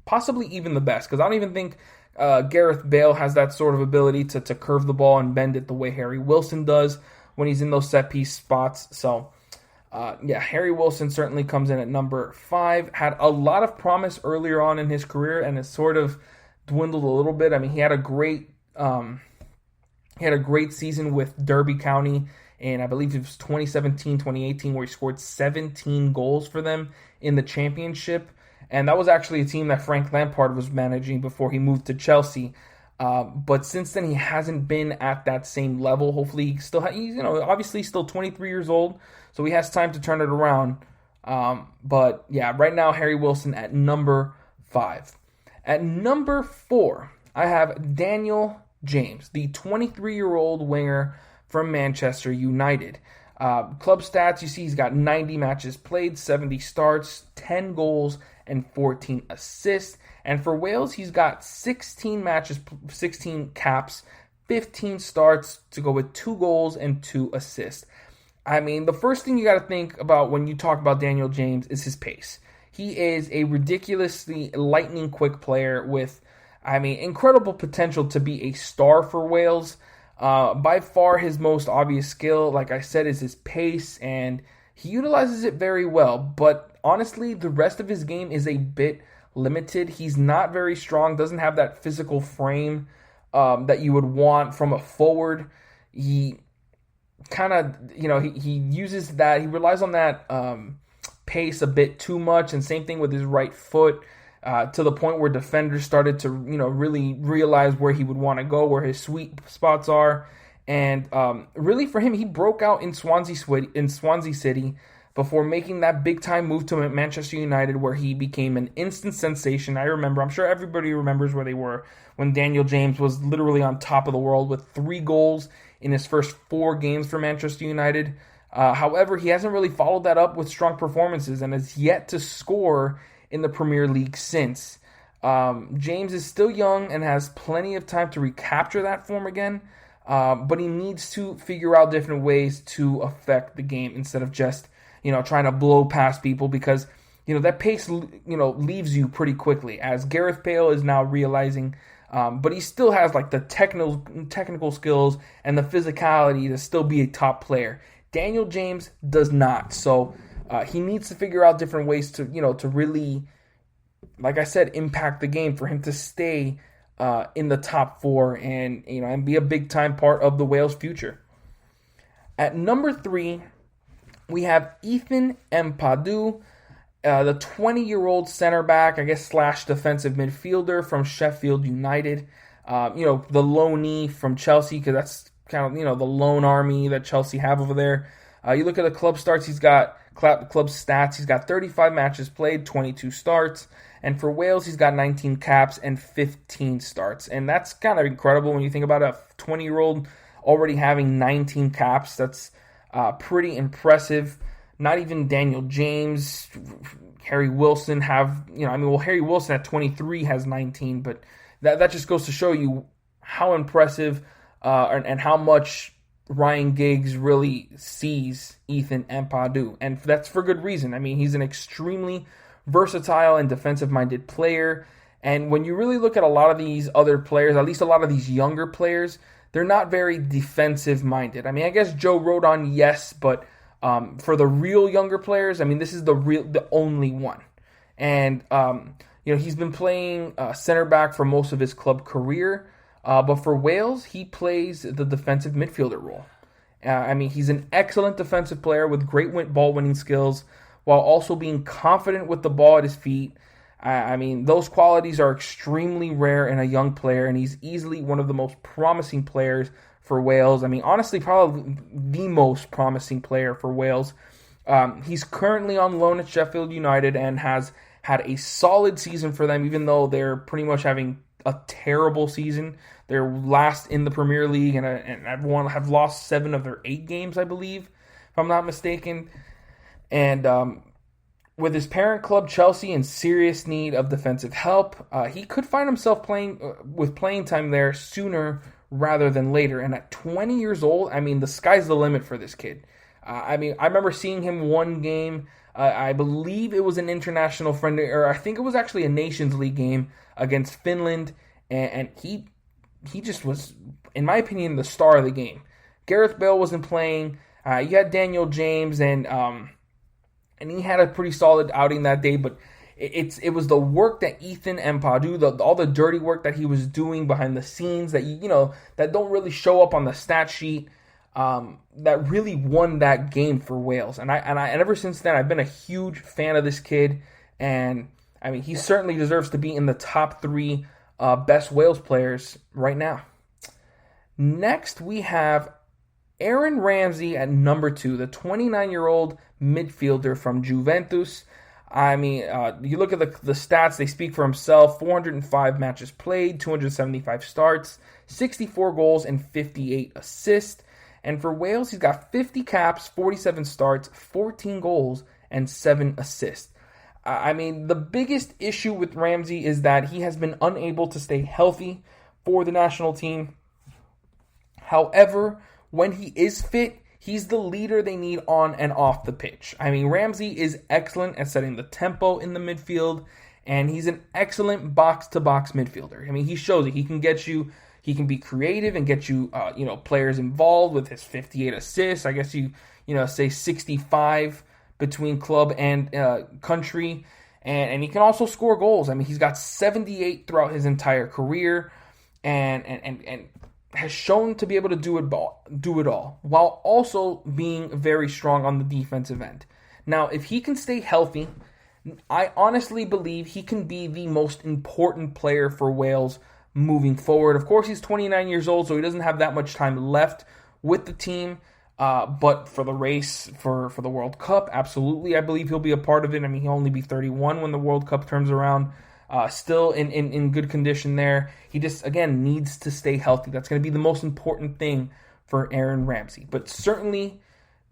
Possibly even the best, because I don't even think Gareth Bale has that sort of ability to curve the ball and bend it the way Harry Wilson does when he's in those set-piece spots. So, Harry Wilson certainly comes in at number 5. Had a lot of promise earlier on in his career, and has sort of dwindled a little bit. I mean, he had a great season with Derby County, and I believe it was 2017-2018, where he scored 17 goals for them in the championship. And that was actually a team that Frank Lampard was managing before he moved to Chelsea. But since then, he hasn't been at that same level. Hopefully, he's obviously still 23 years old, so he has time to turn it around. But yeah, right now, Harry Wilson at number 5. At number 4, I have Daniel James, the 23-year-old winger from Manchester United. Club stats, you see he's got 90 matches played, 70 starts, 10 goals, and 14 assists. And for Wales, he's got 16 matches, 16 caps, 15 starts to go with 2 goals and 2 assists. I mean, the first thing you got to think about when you talk about Daniel James is his pace. He is a ridiculously lightning quick player with, incredible potential to be a star for Wales. By far his most obvious skill, like I said, is his pace, and he utilizes it very well. But honestly, the rest of his game is a bit limited. He's not very strong, doesn't have that physical frame that you would want from a forward. He kind of, he uses that, he relies on that pace a bit too much, and same thing with his right foot. To the point where defenders started to, really realize where he would want to go, where his sweet spots are. And really for him, he broke out in Swansea City before making that big-time move to Manchester United, where he became an instant sensation. I'm sure everybody remembers where they were when Daniel James was literally on top of the world with 3 goals in his first 4 games for Manchester United. However, he hasn't really followed that up with strong performances and has yet to score in the Premier League since. James is still young and has plenty of time to recapture that form again, but he needs to figure out different ways to affect the game instead of just, trying to blow past people, because, that pace, leaves you pretty quickly, as Gareth Bale is now realizing, but he still has like the technical skills and the physicality to still be a top player. Daniel James does not, so he needs to figure out different ways to, to really, like I said, impact the game for him to stay in the top 4 and, and be a big-time part of the Wales' future. At number 3, we have Ethan Empadu, the 20-year-old center back, / defensive midfielder from Sheffield United. The loanee from Chelsea, because that's kind of, the loan army that Chelsea have over there. You look at the club stats, he's got 35 matches played, 22 starts. And for Wales, he's got 19 caps and 15 starts. And that's kind of incredible when you think about a 20-year-old already having 19 caps. That's pretty impressive. Not even Daniel James, Harry Wilson have, Harry Wilson at 23 has 19, but that just goes to show you how impressive and how much Ryan Giggs really sees Ethan Empadu, and that's for good reason. He's an extremely versatile and defensive-minded player, and when you really look at a lot of these other players, at least a lot of these younger players, they're not very defensive-minded. I guess Joe Rodon, yes, but For the real younger players, I mean, this is the only one. And, he's been playing center back for most of his club career. But for Wales, he plays the defensive midfielder role. He's an excellent defensive player with great ball-winning skills while also being confident with the ball at his feet. Those qualities are extremely rare in a young player, and he's easily one of the most promising players for Wales. Honestly, probably the most promising player for Wales. He's currently on loan at Sheffield United and has had a solid season for them, even though they're pretty much having a terrible season. They're last in the Premier League and have lost 7 of their 8 games, I believe, if I'm not mistaken. And with his parent club, Chelsea, in serious need of defensive help, he could find himself playing with playing time there sooner rather than later. And at 20 years old, the sky's the limit for this kid. I remember seeing him one game. I believe it was an international friendly, or I think it was actually a Nations League game against Finland, and he just was, in my opinion, the star of the game. Gareth Bale wasn't playing. You had Daniel James, and he had a pretty solid outing that day, but it was the work that Ethan Empadu, all the dirty work that he was doing behind the scenes that that don't really show up on the stat sheet, that really won that game for Wales. And ever since then, I've been a huge fan of this kid, and he certainly deserves to be in the top 3 best Wales players right now. Next, we have Aaron Ramsey at number 2, the 29-year-old midfielder from Juventus. You look at the stats, they speak for himself. 405 matches played, 275 starts, 64 goals, and 58 assists. And for Wales, he's got 50 caps, 47 starts, 14 goals, and 7 assists. The biggest issue with Ramsey is that he has been unable to stay healthy for the national team. However, when he is fit, he's the leader they need on and off the pitch. Ramsey is excellent at setting the tempo in the midfield, and he's an excellent box-to-box midfielder. He shows it. He can get you. He can be creative and get you, players involved with his 58 assists. I guess you say 65 between club and country, and he can also score goals. He's got 78 throughout his entire career, and has shown to be able to do it all, while also being very strong on the defensive end. Now, if he can stay healthy, I honestly believe he can be the most important player for Wales moving forward. Of course, he's 29 years old, so he doesn't have that much time left with the team. But for the race for the World Cup, absolutely, I believe he'll be a part of it. He'll only be 31 when the World Cup turns around. Still in good condition there. He just, again, needs to stay healthy. That's going to be the most important thing for Aaron Ramsey. But certainly,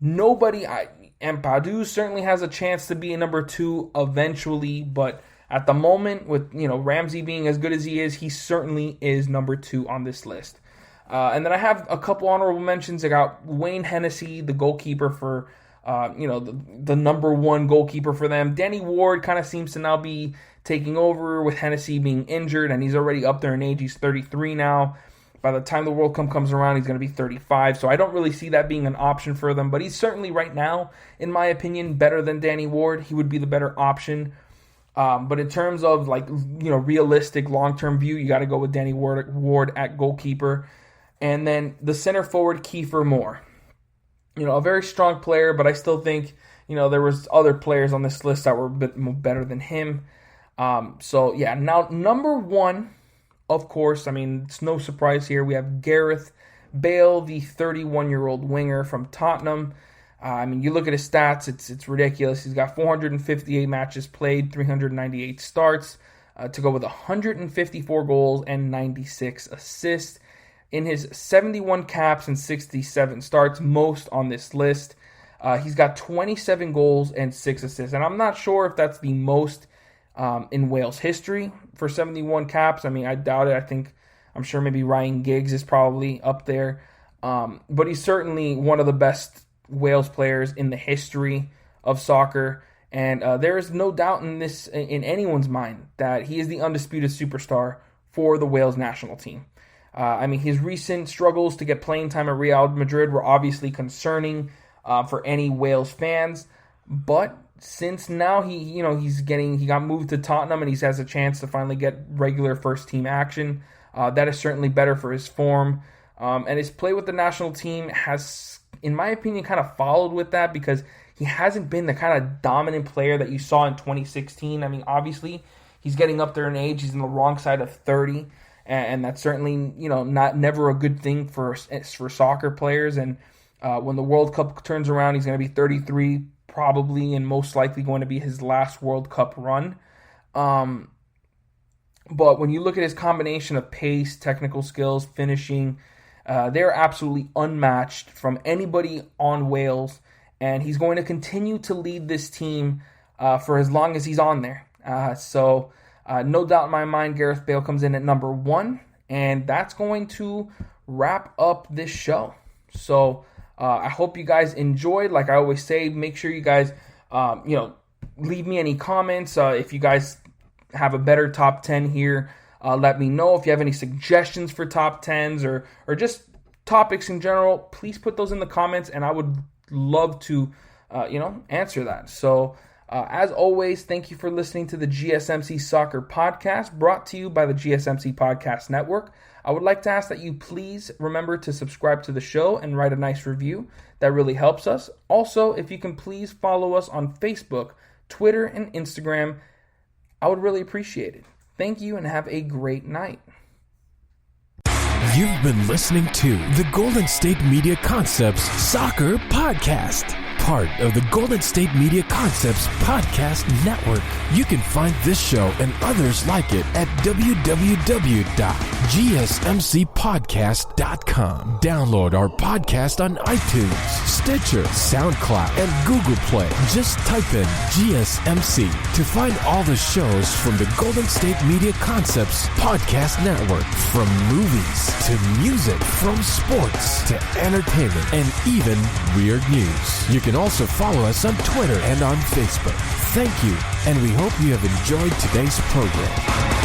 Empadu certainly has a chance to be a number 2 eventually, but at the moment, with Ramsey being as good as he is, he certainly is number 2 on this list. And then I have a couple honorable mentions. I got Wayne Hennessy, the goalkeeper for, the number 1 goalkeeper for them. Danny Ward kind of seems to now be taking over with Hennessy being injured, and he's already up there in age. He's 33 now. By the time the World Cup comes around, he's going to be 35. So I don't really see that being an option for them. But he's certainly right now, in my opinion, better than Danny Ward. He would be the better option. But in terms of realistic long-term view, you got to go with Danny Ward at goalkeeper. And then the center forward, Kiefer Moore. A very strong player, but I still think, there was other players on this list that were a bit better than him. Now number 1, of course, it's no surprise here. We have Gareth Bale, the 31-year-old winger from Tottenham. You look at his stats, it's ridiculous. He's got 458 matches played, 398 starts, to go with 154 goals and 96 assists. In his 71 caps and 67 starts, most on this list, he's got 27 goals and 6 assists. And I'm not sure if that's the most in Wales history for 71 caps. I doubt it. I'm sure maybe Ryan Giggs is probably up there. But he's certainly one of the best Wales players in the history of soccer. And there is no doubt in anyone's mind that he is the undisputed superstar for the Wales national team. His recent struggles to get playing time at Real Madrid were obviously concerning. for any Wales fans. But since now he got moved to Tottenham and he has a chance to finally get regular first team action, that is certainly better for his form. And his play with the national team has, in my opinion, kind of followed with that, because he hasn't been the kind of dominant player that you saw in 2016. I mean, obviously, he's getting up there in age. He's on the wrong side of 30, and that's certainly, never a good thing for soccer players. And when the World Cup turns around, he's going to be 33 probably, and most likely going to be his last World Cup run. But when you look at his combination of pace, technical skills, finishing, they're absolutely unmatched from anybody on Wales, and he's going to continue to lead this team for as long as he's on there. So no doubt in my mind, Gareth Bale comes in at number 1, and that's going to wrap up this show. So I hope you guys enjoyed. Like I always say, make sure you guys, leave me any comments. If you guys have a better top 10 here, let me know. If you have any suggestions for top 10s or just topics in general, please put those in the comments, and I would love to, answer that. So, as always, thank you for listening to the GSMC Soccer Podcast, brought to you by the GSMC Podcast Network. I would like to ask that you please remember to subscribe to the show and write a nice review. That really helps us. Also, if you can please follow us on Facebook, Twitter, and Instagram, I would really appreciate it. Thank you, and have a great night. You've been listening to the Golden State Media Concepts Soccer Podcast, part of the Golden State Media Concepts Podcast Network. You can find this show and others like it at www.gsmcpodcast.com. Download our podcast on iTunes, Stitcher, SoundCloud, and Google Play. Just type in GSMC to find all the shows from the Golden State Media Concepts Podcast Network. From movies to music, from sports to entertainment, and even weird news. You can also follow us on Twitter and on Facebook. Thank you, and we hope you have enjoyed today's program.